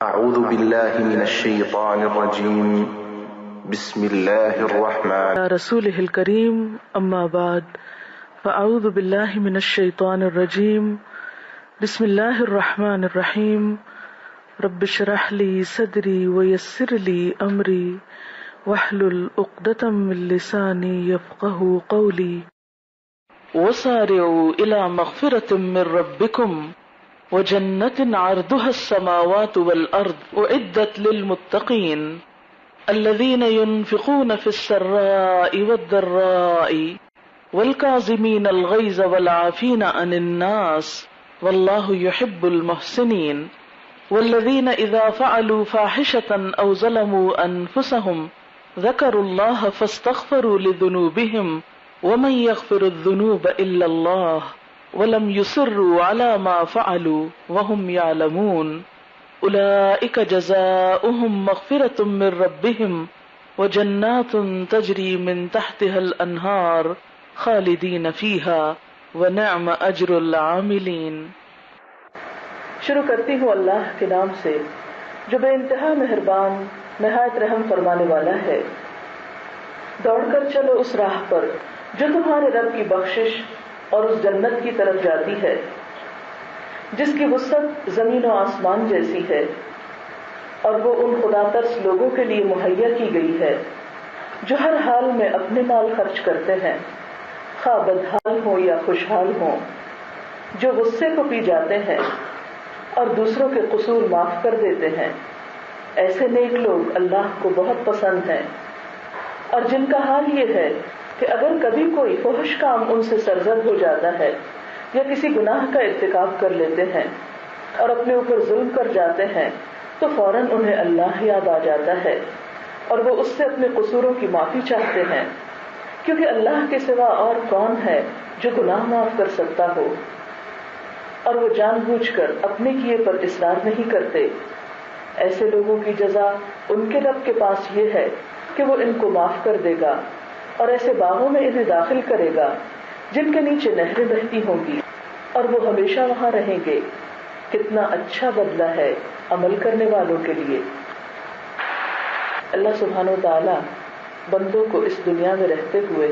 اعوذ باللہ من الشیطان الرجیم بسم اللہ الرحمن رسولہ الکریم اما بعد فاعوذ باللہ من الشیطان الرجیم بسم اللہ الرحمن الرحیم رب اشرح لی صدری ویسر لی امری واحلل عقدۃ من لسانی یفقهوا قولی وسارعوا الی مغفرۃ من ربکم وجنت عرضها السماوات والأرض أعدت للمتقين الذين ينفقون في السراء والضراء والكاظمين الغيظ والعافين عن الناس والله يحب المحسنين والذين إذا فعلوا فاحشة أو ظلموا أنفسهم ذكروا الله فاستغفروا لذنوبهم ومن يغفر الذنوب إلا الله وَلَمْ يُصِرُّوا عَلَى مَا فَعَلُوا وَهُمْ يَعْلَمُونَ أُولَئِكَ جَزَاؤُهُمْ مَغْفِرَةٌ مِّن رَّبِّهِمْ وَجَنَّاتٌ تَجْرِي مِن تَحْتِهَا الْأَنْهَارُ خَالِدِينَ فِيهَا وَنِعْمَ أَجْرُ الْعَامِلِينَ۔ شروع کرتی ہوں اللہ کے نام سے جو بے انتہا مہربان نہایت رحم فرمانے والا ہے۔ دوڑ کر چلو اس راہ پر جو تمہارے رب کی بخشش اور اس جنت کی طرف جاتی ہے جس کی وسعت زمین و آسمان جیسی ہے، اور وہ ان خدا ترس لوگوں کے لیے مہیا کی گئی ہے جو ہر حال میں اپنے مال خرچ کرتے ہیں، خواہ بدحال ہوں یا خوشحال ہوں، جو غصے کو پی جاتے ہیں اور دوسروں کے قصور معاف کر دیتے ہیں۔ ایسے نیک لوگ اللہ کو بہت پسند ہیں، اور جن کا حال یہ ہے کہ اگر کبھی کوئی فحش کام ان سے سرزد ہو جاتا ہے یا کسی گناہ کا ارتکاب کر لیتے ہیں اور اپنے اوپر ظلم کر جاتے ہیں تو فوراً انہیں اللہ یاد آ جاتا ہے اور وہ اس سے اپنے قصوروں کی معافی چاہتے ہیں، کیونکہ اللہ کے سوا اور کون ہے جو گناہ معاف کر سکتا ہو، اور وہ جان بوجھ کر اپنے کیے پر اصرار نہیں کرتے۔ ایسے لوگوں کی جزا ان کے رب کے پاس یہ ہے کہ وہ ان کو معاف کر دے گا اور ایسے باغوں میں انہیں داخل کرے گا جن کے نیچے نہریں بہتی ہوں گی، اور وہ ہمیشہ وہاں رہیں گے۔ کتنا اچھا بدلہ ہے عمل کرنے والوں کے لیے۔ اللہ سبحانہ و تعالی بندوں کو اس دنیا میں رہتے ہوئے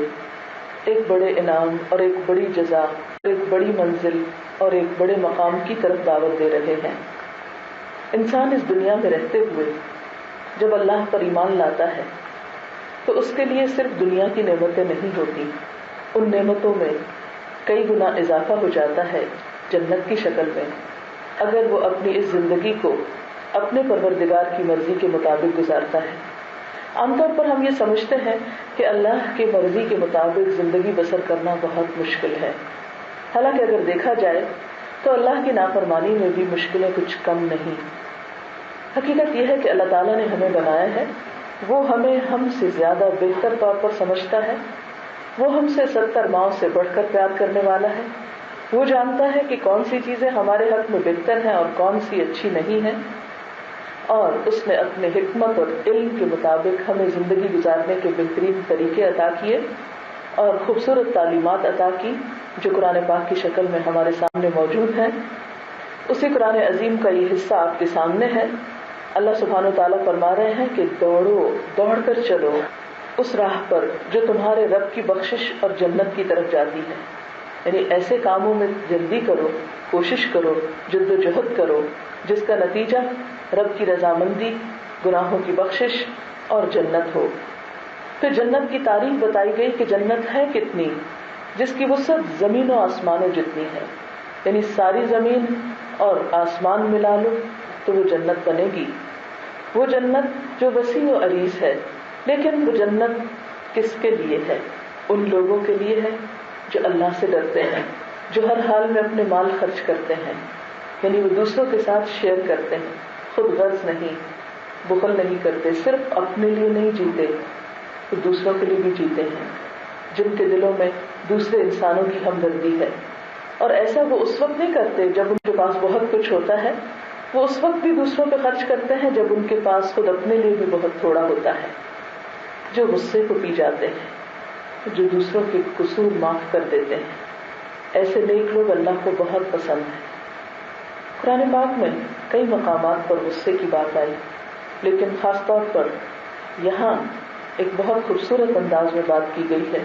ایک بڑے انعام اور ایک بڑی جزا، ایک بڑی منزل اور ایک بڑے مقام کی طرف دعوت دے رہے ہیں۔ انسان اس دنیا میں رہتے ہوئے جب اللہ پر ایمان لاتا ہے تو اس کے لیے صرف دنیا کی نعمتیں نہیں ہوتی، ان نعمتوں میں کئی گنا اضافہ ہو جاتا ہے جنت کی شکل میں، اگر وہ اپنی اس زندگی کو اپنے پروردگار کی مرضی کے مطابق گزارتا ہے۔ عام طور پر ہم یہ سمجھتے ہیں کہ اللہ کی مرضی کے مطابق زندگی بسر کرنا بہت مشکل ہے، حالانکہ اگر دیکھا جائے تو اللہ کی نافرمانی میں بھی مشکلیں کچھ کم نہیں۔ حقیقت یہ ہے کہ اللہ تعالیٰ نے ہمیں بنایا ہے، وہ ہمیں ہم سے زیادہ بہتر طور پر سمجھتا ہے، وہ ہم سے 70 ماؤں سے بڑھ کر پیار کرنے والا ہے، وہ جانتا ہے کہ کون سی چیزیں ہمارے حق میں بہتر ہیں اور کون سی اچھی نہیں ہیں، اور اس نے اپنے حکمت اور علم کے مطابق ہمیں زندگی گزارنے کے بہترین طریقے عطا کیے اور خوبصورت تعلیمات عطا کی جو قرآن پاک کی شکل میں ہمارے سامنے موجود ہیں۔ اسی قرآن عظیم کا یہ حصہ آپ کے سامنے ہے۔ اللہ سبحانہ و تعالیٰ فرما رہے ہیں کہ دوڑ کر چلو اس راہ پر جو تمہارے رب کی بخشش اور جنت کی طرف جاتی ہے، یعنی ایسے کاموں میں جلدی کرو، کوشش کرو، جد و جہد کرو جس کا نتیجہ رب کی رضامندی، گناہوں کی بخشش اور جنت ہو۔ پھر جنت کی تعریف بتائی گئی کہ جنت ہے کتنی، جس کی وسعت زمین و آسمانوں جتنی ہے، یعنی ساری زمین اور آسمان ملا لو تو وہ جنت بنے گی۔ وہ جنت جو وسیع و عریض ہے، لیکن وہ جنت کس کے لیے ہے؟ ان لوگوں کے لیے ہے جو اللہ سے ڈرتے ہیں، جو ہر حال میں اپنے مال خرچ کرتے ہیں، یعنی وہ دوسروں کے ساتھ شیئر کرتے ہیں، خود غرض نہیں، بخل نہیں کرتے، صرف اپنے لیے نہیں جیتے، وہ دوسروں کے لیے بھی جیتے ہیں، جن کے دلوں میں دوسرے انسانوں کی ہمدردی ہے۔ اور ایسا وہ اس وقت نہیں کرتے جب ان کے پاس بہت کچھ ہوتا ہے، وہ اس وقت بھی دوسروں پہ خرچ کرتے ہیں جب ان کے پاس خود اپنے لیے بھی بہت تھوڑا ہوتا ہے۔ جو غصے کو پی جاتے ہیں، جو دوسروں کے قصور معاف کر دیتے ہیں، ایسے نیک لوگ اللہ کو بہت پسند ہیں۔ قرآن پاک میں کئی مقامات پر غصے کی بات آئی، لیکن خاص طور پر یہاں ایک بہت خوبصورت انداز میں بات کی گئی ہے۔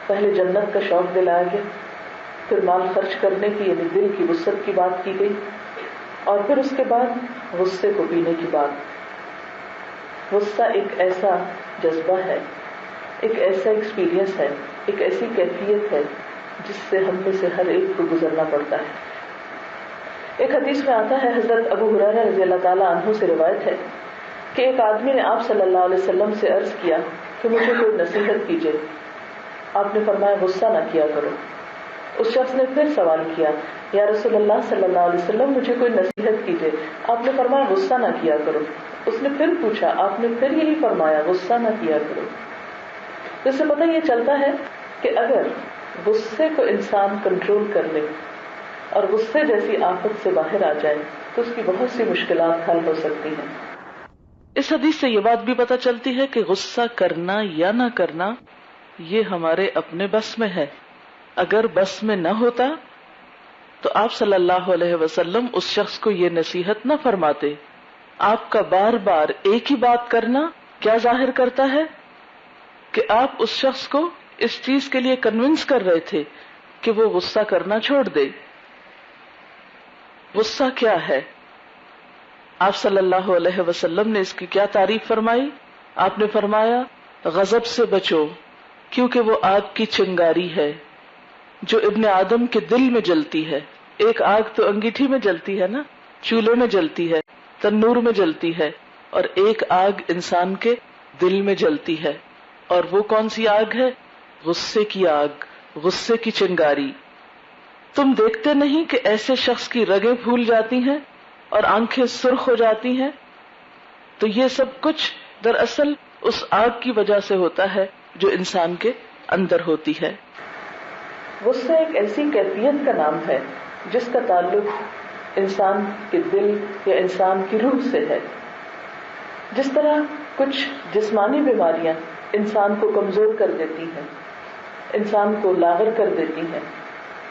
پہلے جنت کا شوق دلایا گیا، پھر مال خرچ کرنے کی یعنی دل کی وسعت کی بات کی گئی، اور پھر اس کے بعد غصے کو پینے کی بات۔ غصہ ایک ایسا جذبہ ہے، ایک ایسا ایکسپیرینس ہے، ایک ایسی کیفیت ہے جس سے ہم میں سے ہر ایک کو گزرنا پڑتا ہے۔ ایک حدیث میں آتا ہے، حضرت ابو ہریرہ رضی اللہ تعالیٰ عنہ سے روایت ہے کہ ایک آدمی نے آپ صلی اللہ علیہ وسلم سے عرض کیا کہ مجھے کوئی نصیحت کیجیے۔ آپ نے فرمایا غصہ نہ کیا کرو۔ اس شخص نے پھر سوال کیا، یا رسول اللہ صلی اللہ علیہ وسلم مجھے کوئی نصیحت کیجیے۔ آپ نے فرمایا غصہ نہ کیا کرو۔ اس نے پھر پوچھا، آپ نے پھر یہی فرمایا غصہ نہ کیا کرو۔ اس سے پتہ یہ چلتا ہے کہ اگر غصے کو انسان کنٹرول کر لے اور غصے جیسی آفت سے باہر آ جائے تو اس کی بہت سی مشکلات حل ہو سکتی ہیں۔ اس حدیث سے یہ بات بھی پتہ چلتی ہے کہ غصہ کرنا یا نہ کرنا یہ ہمارے اپنے بس میں ہے۔ اگر بس میں نہ ہوتا تو آپ صلی اللہ علیہ وسلم اس شخص کو یہ نصیحت نہ فرماتے۔ آپ کا بار بار ایک ہی بات کرنا کیا ظاہر کرتا ہے کہ آپ اس شخص کو اس چیز کے لیے کنونس کر رہے تھے کہ وہ غصہ کرنا چھوڑ دے۔ غصہ کیا ہے؟ آپ صلی اللہ علیہ وسلم نے اس کی کیا تعریف فرمائی؟ آپ نے فرمایا غضب سے بچو کیونکہ وہ آگ کی چنگاری ہے جو ابن آدم کے دل میں جلتی ہے۔ ایک آگ تو انگیٹھی میں جلتی ہے نا، چولہے میں جلتی ہے، تنور میں جلتی ہے، اور ایک آگ انسان کے دل میں جلتی ہے۔ اور وہ کون سی آگ ہے؟ غصے کی آگ، غصے کی چنگاری۔ تم دیکھتے نہیں کہ ایسے شخص کی رگیں پھول جاتی ہیں اور آنکھیں سرخ ہو جاتی ہیں؟ تو یہ سب کچھ دراصل اس آگ کی وجہ سے ہوتا ہے جو انسان کے اندر ہوتی ہے۔ غصہ ایک ایسی کیفیت کا نام ہے جس کا تعلق انسان کے دل یا انسان کی روح سے ہے۔ جس طرح کچھ جسمانی بیماریاں انسان کو کمزور کر دیتی ہیں، انسان کو لاغر کر دیتی ہیں،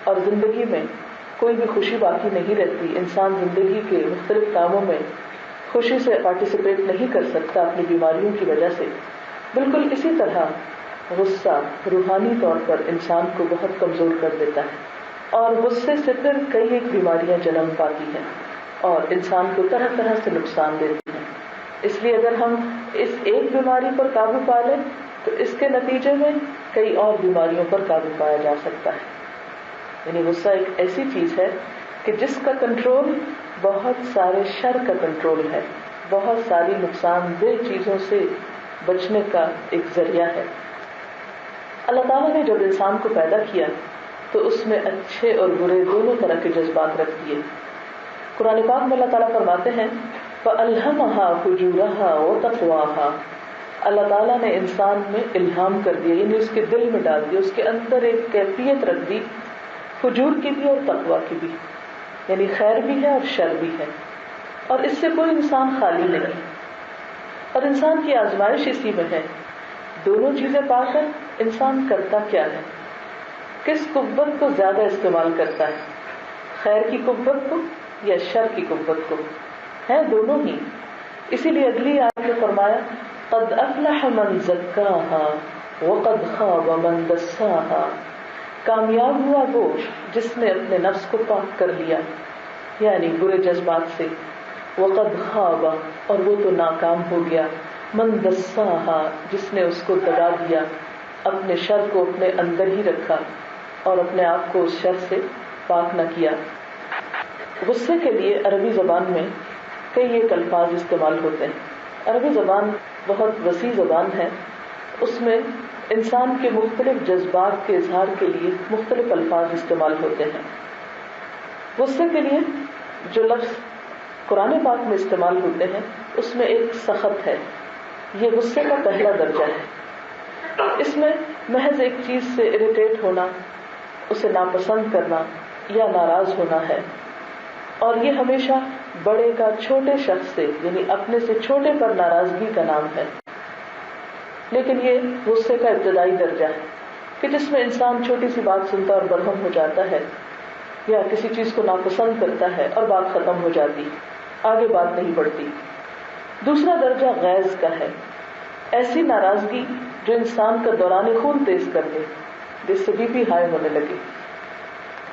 اور زندگی میں کوئی بھی خوشی باقی نہیں رہتی، انسان زندگی کے مختلف کاموں میں خوشی سے پارٹیسپیٹ نہیں کر سکتا اپنی بیماریوں کی وجہ سے، بالکل اسی طرح غصہ روحانی طور پر انسان کو بہت کمزور کر دیتا ہے، اور غصے سے پھر کئی ایک بیماریاں جنم پاتی ہیں اور انسان کو طرح طرح سے نقصان دیتی ہیں۔ اس لیے اگر ہم اس ایک بیماری پر قابو پا لیں تو اس کے نتیجے میں کئی اور بیماریوں پر قابو پایا جا سکتا ہے۔ یعنی غصہ ایک ایسی چیز ہے کہ جس کا کنٹرول بہت سارے شر کا کنٹرول ہے، بہت ساری نقصان دہ چیزوں سے بچنے کا ایک ذریعہ ہے۔ اللہ تعالیٰ نے جب انسان کو پیدا کیا تو اس میں اچھے اور برے دونوں طرح کے جذبات رکھ دیے۔ قرآن پاک میں اللہ تعالیٰ فرماتے ہیں فَأَلْهَمَهَا فُجُورَهَا وَتَقْوَاهَا، اللہ تعالیٰ نے انسان میں الہام کر دیا، یعنی اس کے دل میں ڈال دیا، اس کے اندر ایک کیفیت رکھ دی، فجور کی بھی اور تقویٰ کی بھی، یعنی خیر بھی ہے اور شر بھی ہے، اور اس سے کوئی انسان خالی نہیں۔ اور انسان کی آزمائش اسی میں ہے، دونوں چیزیں پا کر انسان کرتا کیا ہے، کس قوت کو زیادہ استعمال کرتا ہے، خیر کی قوت کو یا شر کی قوت کو، ہے دونوں ہی۔ اسی لیے اگلی آیت میں فرمایا قد افلح من زکاها وقد خاب من دساها، کامیاب ہوا وہ جس نے اپنے نفس کو پاک کر لیا یعنی برے جذبات سے، وقد خاب اور وہ تو ناکام ہو گیا، من دساها جس نے اس کو دبا دیا، اپنے شر کو اپنے اندر ہی رکھا اور اپنے آپ کو اس شر سے پاک نہ کیا۔ غصے کے لیے عربی زبان میں کئی ایک الفاظ استعمال ہوتے ہیں۔ عربی زبان بہت وسیع زبان ہے، اس میں انسان کے مختلف جذبات کے اظہار کے لیے مختلف الفاظ استعمال ہوتے ہیں۔ غصے کے لیے جو لفظ قرآن پاک میں استعمال ہوتے ہیں اس میں ایک سخط ہے، یہ غصے کا پہلا درجہ ہے۔ اس میں محض ایک چیز سے اریٹیٹ ہونا، اسے ناپسند کرنا یا ناراض ہونا ہے، اور یہ ہمیشہ بڑے کا چھوٹے شخص سے یعنی اپنے سے چھوٹے پر ناراضگی کا نام ہے۔ لیکن یہ غصے کا ابتدائی درجہ ہے کہ جس میں انسان چھوٹی سی بات سنتا اور برہم ہو جاتا ہے یا کسی چیز کو ناپسند کرتا ہے اور بات ختم ہو جاتی۔ آگے بات نہیں بڑھتی. دوسرا درجہ غیظ کا ہے، ایسی ناراضگی جو انسان کا دوران خون تیز کر دے، جس سے بی پی ہائی ہونے لگے،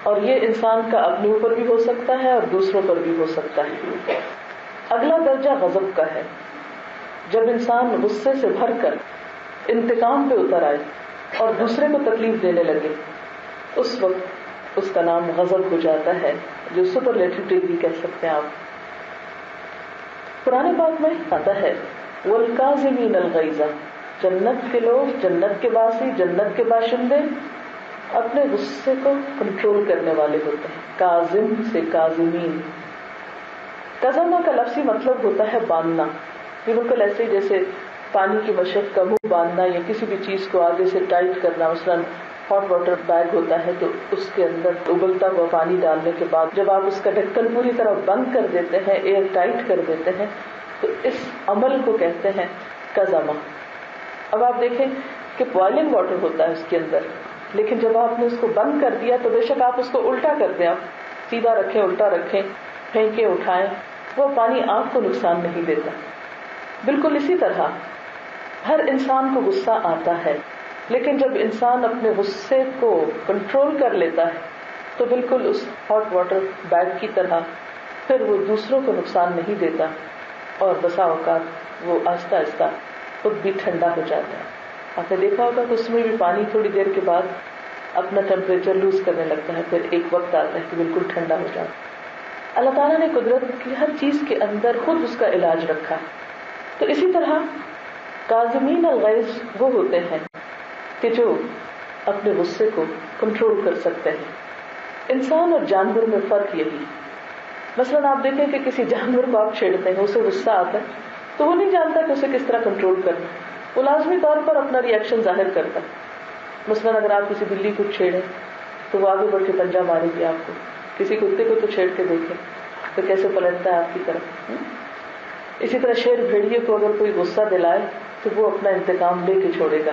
اور یہ انسان کا اپنے اوپر بھی ہو سکتا ہے اور دوسروں پر بھی ہو سکتا ہے. اگلا درجہ غضب کا ہے، جب انسان غصے سے بھر کر انتقام پہ اتر آئے اور دوسرے کو تکلیف دینے لگے، اس وقت اس کا نام غضب ہو جاتا ہے، جو سپرلیٹو ڈگری کہہ سکتے ہیں آپ. قرآن پاک میں آتا ہے والکاظمین الغیظ، جنت کے لوگ، جنت کے باسی، جنت کے باشندے اپنے غصے کو کنٹرول کرنے والے ہوتے ہیں. کاظم سے کاظمین. کظمہ کا لفظی مطلب ہوتا ہے باندھنا. یہ بالکل ایسے ہی جیسے پانی کی مشق کا منہ باندھنا یا کسی بھی چیز کو آگے سے ٹائٹ کرنا. مثلاً ہاٹ واٹر بیگ ہوتا ہے تو اس کے اندر ابلتا ہوا پانی ڈالنے کے بعد جب آپ اس کا ڈھکن پوری طرح بند کر دیتے ہیں، ایئر ٹائٹ کر دیتے ہیں، تو اس عمل کو کہتے ہیں کظمہ. اب آپ دیکھیں کہ بوائلنگ واٹر ہوتا ہے اس کے اندر، لیکن جب آپ نے اس کو بند کر دیا تو بے شک آپ اس کو الٹا کر دیں، آپ سیدھا رکھیں، الٹا رکھیں، پھینکیں، اٹھائیں، وہ پانی آپ کو نقصان نہیں دیتا. بالکل اسی طرح ہر انسان کو غصہ آتا ہے، لیکن جب انسان اپنے غصے کو کنٹرول کر لیتا ہے تو بالکل اس ہاٹ واٹر بیگ کی طرح پھر وہ دوسروں کو نقصان نہیں دیتا، اور بسا اوقات وہ آہستہ آہستہ خود بھی ٹھنڈا ہو جاتا ہے. آپ نے دیکھا ہوگا کہ اس میں بھی پانی تھوڑی دیر کے بعد اپنا ٹیمپریچر لوز کرنے لگتا ہے، پھر ایک وقت آتا ہے کہ بالکل ٹھنڈا ہو جاتا ہے. اللہ تعالیٰ نے قدرت کی ہر چیز کے اندر خود اس کا علاج رکھا ہے. تو اسی طرح کاظمین الغیظ وہ ہوتے ہیں کہ جو اپنے غصے کو کنٹرول کر سکتے ہیں. انسان اور جانور میں فرق یہی. مثلاً آپ دیکھیں کہ کسی جانور کو آپ چھیڑتے ہیں، اسے غصہ آتا ہے تو وہ نہیں جانتا کہ اسے کس طرح کنٹرول کرنا، وہ لازمی طور پر اپنا ری ایکشن ظاہر کرتا ہے. مثلاً اگر آپ کسی بلی کو چھیڑیں تو وہ آگے بڑھ کے پنجہ مارے گی آپ کو. کسی کتے کو تو چھیڑ کے دیکھیں تو کیسے پلٹتا ہے آپ کی طرف. اسی طرح شیر بھیڑیے کو اگر کوئی غصہ دلائے تو وہ اپنا انتقام لے کے چھوڑے گا.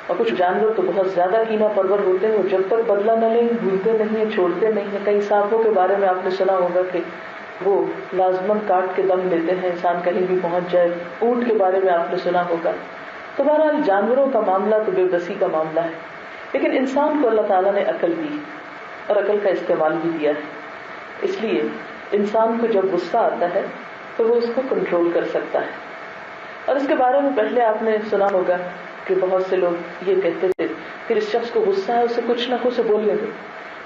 اور کچھ جانور تو بہت زیادہ کینہ پرور ہوتے ہیں، وہ جب تک بدلہ نہ لیں بھولتے نہیں ہیں، چھوڑتے نہیں ہیں. کئی سانپوں کے بارے میں آپ نے سنا ہوگا کہ وہ لازماً کاٹ کے دم لیتے ہیں، انسان کہیں بھی پہنچ جائے. اونٹ کے بارے میں آپ نے سنا ہوگا. تو بہرحال جانوروں کا معاملہ تو بے بسی کا معاملہ ہے، لیکن انسان کو اللہ تعالیٰ نے عقل دی اور عقل کا استعمال بھی دیا ہے. اس لیے انسان کو جب غصہ آتا ہے تو وہ اس کو کنٹرول کر سکتا ہے. اور اس کے بارے میں پہلے آپ نے سنا ہوگا کہ بہت سے لوگ یہ کہتے تھے کہ اس شخص کو غصہ ہے اسے کچھ نہ کچھ بولنے دو،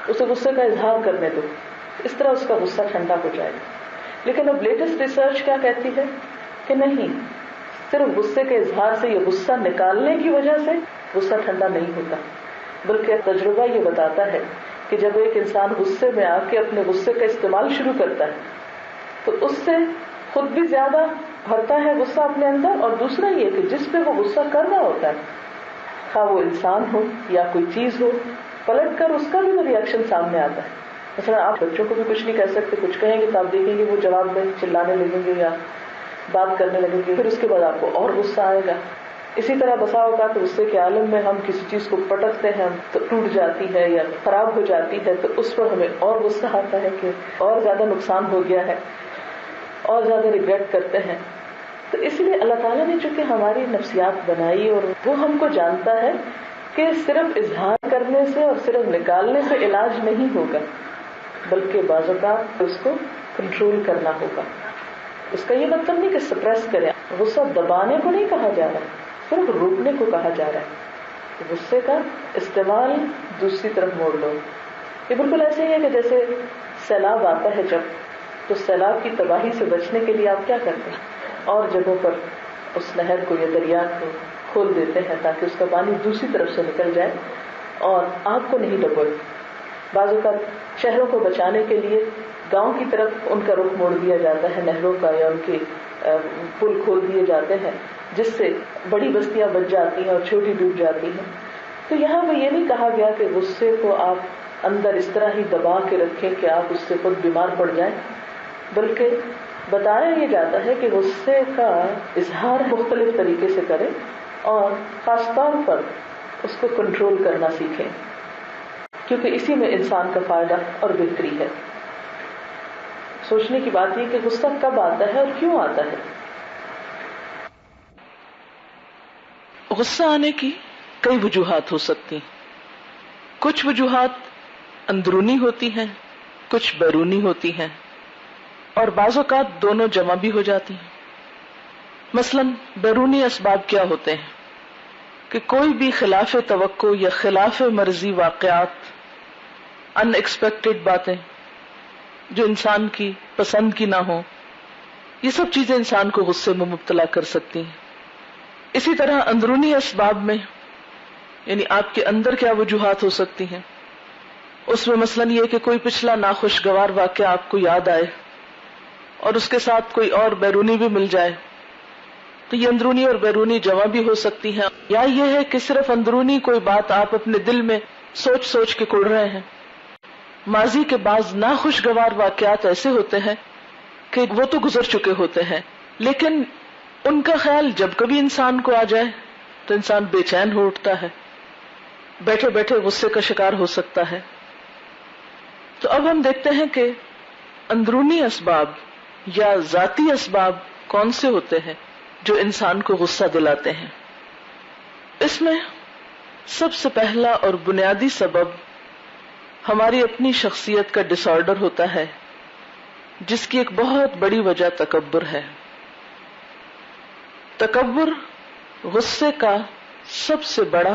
اسے غصے کا اظہار کرنے دو، اس طرح اس کا غصہ ٹھنڈا ہو جائے گا. لیکن اب لیٹسٹ ریسرچ کیا کہتی ہے کہ نہیں، صرف غصے کے اظہار سے یا غصہ نکالنے کی وجہ سے غصہ ٹھنڈا نہیں ہوتا، بلکہ تجربہ یہ بتاتا ہے کہ جب ایک انسان غصے میں آ کے اپنے غصے کا استعمال شروع کرتا ہے تو اس سے خود بھی زیادہ بھرتا ہے غصہ اپنے اندر، اور دوسرا یہ کہ جس پہ وہ غصہ کر رہا ہوتا ہے، خواہ وہ انسان ہو یا کوئی چیز ہو، پلٹ کر اس کا بھی ری ایکشن سامنے آتا ہے. مثلا آپ بچوں کو بھی کچھ نہیں کہہ سکتے، کچھ کہیں گے تو آپ دیکھیں گے وہ جواب میں چلانے لگیں گے یا بات کرنے لگیں گے، پھر اس کے بعد آپ کو اور غصہ آئے گا. اسی طرح بسا ہوگا تو غصے کے عالم میں ہم کسی چیز کو پٹکتے ہیں تو ٹوٹ جاتی ہے یا خراب ہو جاتی ہے، تو اس پر ہمیں اور غصہ آتا ہے کہ اور زیادہ نقصان ہو گیا ہے، اور زیادہ ریگریٹ کرتے ہیں. تو اس لیے اللہ تعالیٰ نے چونکہ ہماری نفسیات بنائی اور وہ ہم کو جانتا ہے کہ صرف اظہار کرنے سے اور صرف نکالنے سے علاج نہیں ہوگا، بلکہ بعض اوقات اس کو کنٹرول کرنا ہوگا. اس کا یہ مطلب نہیں کہ سپریس کریں، غصہ دبانے کو نہیں کہا جا رہا، صرف روکنے کو کہا جا رہا ہے. غصے کا استعمال دوسری طرف موڑ لو. یہ بالکل ایسے ہی ہے کہ جیسے سیلاب آتا ہے جب، تو سیلاب کی تباہی سے بچنے کے لیے آپ کیا کرتے ہیں؟ اور جگہوں پر اس نہر کو یا دریا کو کھول دیتے ہیں تاکہ اس کا پانی دوسری طرف سے نکل جائے اور آپ کو نہیں ڈبوئے. بعض اوقات شہروں کو بچانے کے لیے گاؤں کی طرف ان کا رخ موڑ دیا جاتا ہے، نہروں کا، یا ان کے پل کھول دیے جاتے ہیں جس سے بڑی بستیاں بچ جاتی ہیں اور چھوٹی ڈوب جاتی ہیں. تو یہاں پہ یہ نہیں کہا گیا کہ غصے کو آپ اندر اس طرح ہی دبا کے رکھیں کہ آپ اس سے خود بیمار پڑ جائیں، بلکہ بتایا یہ جاتا ہے کہ غصے کا اظہار مختلف طریقے سے کریں اور خاص طور پر اس کو کنٹرول کرنا سیکھیں، کیونکہ اسی میں انسان کا فائدہ اور بہتری ہے. سوچنے کی بات یہ کہ غصہ کب آتا ہے اور کیوں آتا ہے. غصہ آنے کی کئی وجوہات ہو سکتی ہیں. کچھ وجوہات اندرونی ہوتی ہیں، کچھ بیرونی ہوتی ہیں، اور بعض اوقات دونوں جمع بھی ہو جاتی ہیں. مثلاً بیرونی اسباب کیا ہوتے ہیں کہ کوئی بھی خلاف توقع یا خلاف مرضی واقعات، ان ایکسپیکٹڈ باتیں جو انسان کی پسند کی نہ ہو، یہ سب چیزیں انسان کو غصے میں مبتلا کر سکتی ہیں. اسی طرح اندرونی اسباب میں یعنی آپ کے اندر کیا وجوہات ہو سکتی ہیں، اس میں مثلاً یہ کہ کوئی پچھلا ناخوشگوار واقعہ آپ کو یاد آئے اور اس کے ساتھ کوئی اور بیرونی بھی مل جائے، تو یہ اندرونی اور بیرونی جمع بھی ہو سکتی ہیں. یا یہ ہے کہ صرف اندرونی کوئی بات آپ اپنے دل میں سوچ سوچ کے کڑ رہے ہیں. ماضی کے بعض ناخوشگوار واقعات ایسے ہوتے ہیں کہ وہ تو گزر چکے ہوتے ہیں، لیکن ان کا خیال جب کبھی انسان کو آ جائے تو انسان بے چین ہو اٹھتا ہے، بیٹھے بیٹھے غصے کا شکار ہو سکتا ہے. تو اب ہم دیکھتے ہیں کہ اندرونی اسباب یا ذاتی اسباب کون سے ہوتے ہیں جو انسان کو غصہ دلاتے ہیں. اس میں سب سے پہلا اور بنیادی سبب ہماری اپنی شخصیت کا ڈس آرڈر ہوتا ہے، جس کی ایک بہت بڑی وجہ تکبر ہے. تکبر غصے کا سب سے بڑا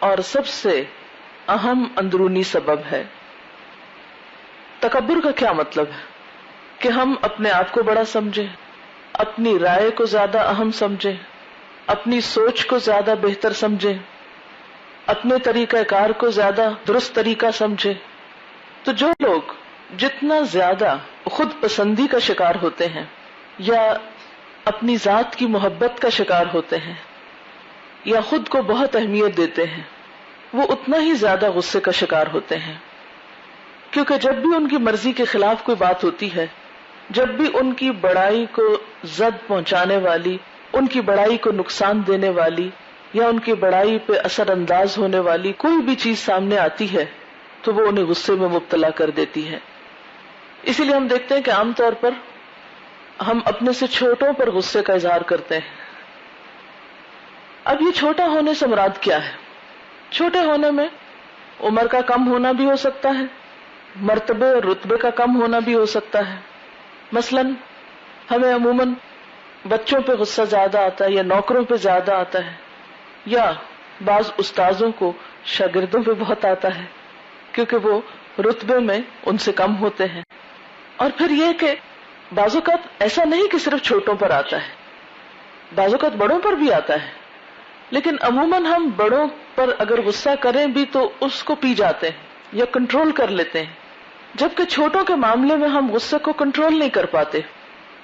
اور سب سے اہم اندرونی سبب ہے. تکبر کا کیا مطلب ہے کہ ہم اپنے آپ کو بڑا سمجھیں، اپنی رائے کو زیادہ اہم سمجھیں، اپنی سوچ کو زیادہ بہتر سمجھیں، اپنے طریقہ کار کو زیادہ درست طریقہ سمجھیں. تو جو لوگ جتنا زیادہ خود پسندی کا شکار ہوتے ہیں یا اپنی ذات کی محبت کا شکار ہوتے ہیں یا خود کو بہت اہمیت دیتے ہیں، وہ اتنا ہی زیادہ غصے کا شکار ہوتے ہیں. کیونکہ جب بھی ان کی مرضی کے خلاف کوئی بات ہوتی ہے، جب بھی ان کی بڑائی کو زد پہنچانے والی، ان کی بڑائی کو نقصان دینے والی یا ان کی بڑائی پہ اثر انداز ہونے والی کوئی بھی چیز سامنے آتی ہے تو وہ انہیں غصے میں مبتلا کر دیتی ہے. اسی لیے ہم دیکھتے ہیں کہ عام طور پر ہم اپنے سے چھوٹوں پر غصے کا اظہار کرتے ہیں. اب یہ چھوٹا ہونے سے مراد کیا ہے؟ چھوٹے ہونے میں عمر کا کم ہونا بھی ہو سکتا ہے، مرتبے اور رتبے کا کم ہونا بھی ہو سکتا ہے. مثلا ہمیں عموماً بچوں پہ غصہ زیادہ آتا ہے یا نوکروں پہ زیادہ آتا ہے، یا بعض استاذوں کو شاگردوں پہ بہت آتا ہے کیونکہ وہ رتبے میں ان سے کم ہوتے ہیں. اور پھر یہ کہ بعض اوقات ایسا نہیں کہ صرف چھوٹوں پر آتا ہے، بعض اوقات بڑوں پر بھی آتا ہے، لیکن عموماً ہم بڑوں پر اگر غصہ کریں بھی تو اس کو پی جاتے ہیں یا کنٹرول کر لیتے ہیں، جبکہ چھوٹوں کے معاملے میں ہم غصے کو کنٹرول نہیں کر پاتے.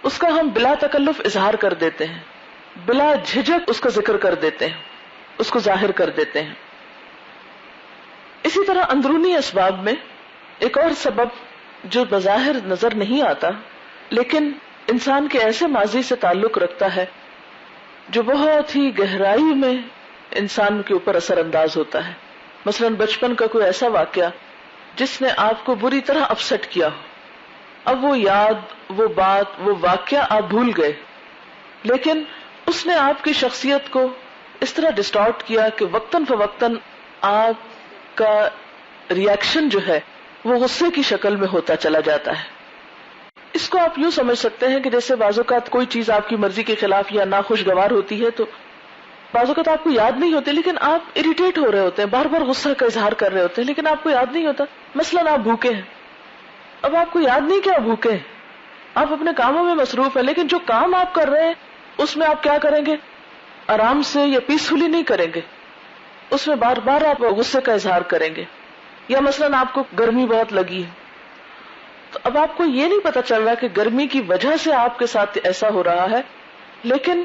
اس کا ہم بلا تکلف اظہار کر دیتے ہیں، بلا جھجک اس کا ذکر کر دیتے ہیں، اس کو ظاہر کر دیتے ہیں. اسی طرح اندرونی اسباب میں ایک اور سبب جو بظاہر نظر نہیں آتا لیکن انسان کے ایسے ماضی سے تعلق رکھتا ہے جو بہت ہی گہرائی میں انسان کے اوپر اثر انداز ہوتا ہے. مثلا بچپن کا کوئی ایسا واقعہ جس نے آپ کو بری طرح اپسٹ کیا ہو. اب وہ یاد، وہ بات، وہ واقعہ آپ بھول گئے، لیکن اس نے آپ کی شخصیت کو اس طرح ڈسٹارٹ کیا کہ وقتاً فوقتاً آپ کا ریئیکشن جو ہے وہ غصے کی شکل میں ہوتا چلا جاتا ہے. اس کو آپ یوں سمجھ سکتے ہیں کہ جیسے بعض اوقات کوئی چیز آپ کی مرضی کے خلاف یا ناخوشگوار ہوتی ہے تو بعض اوقات آپ کو یاد نہیں ہوتی لیکن آپ اریٹیٹ ہو رہے ہوتے ہیں، بار بار غصہ کا اظہار کر رہے ہوتے ہیں لیکن آپ کو یاد نہیں ہوتا. مثلاً آپ بھوکے ہیں، اب آپ کو یاد نہیں کہ آپ بھوکے ہیں، آپ اپنے کاموں میں مصروف ہیں، لیکن جو کام آپ کر رہے ہیں اس میں آپ کیا کریں گے؟ آرام سے یا پیسفلی نہیں کریں گے، اس میں بار بار آپ غصے کا اظہار کریں گے. یا مثلاً آپ کو گرمی بہت لگی ہے تو اب آپ کو یہ نہیں پتا چل رہا کہ گرمی کی وجہ سے آپ کے ساتھ ایسا ہو رہا ہے، لیکن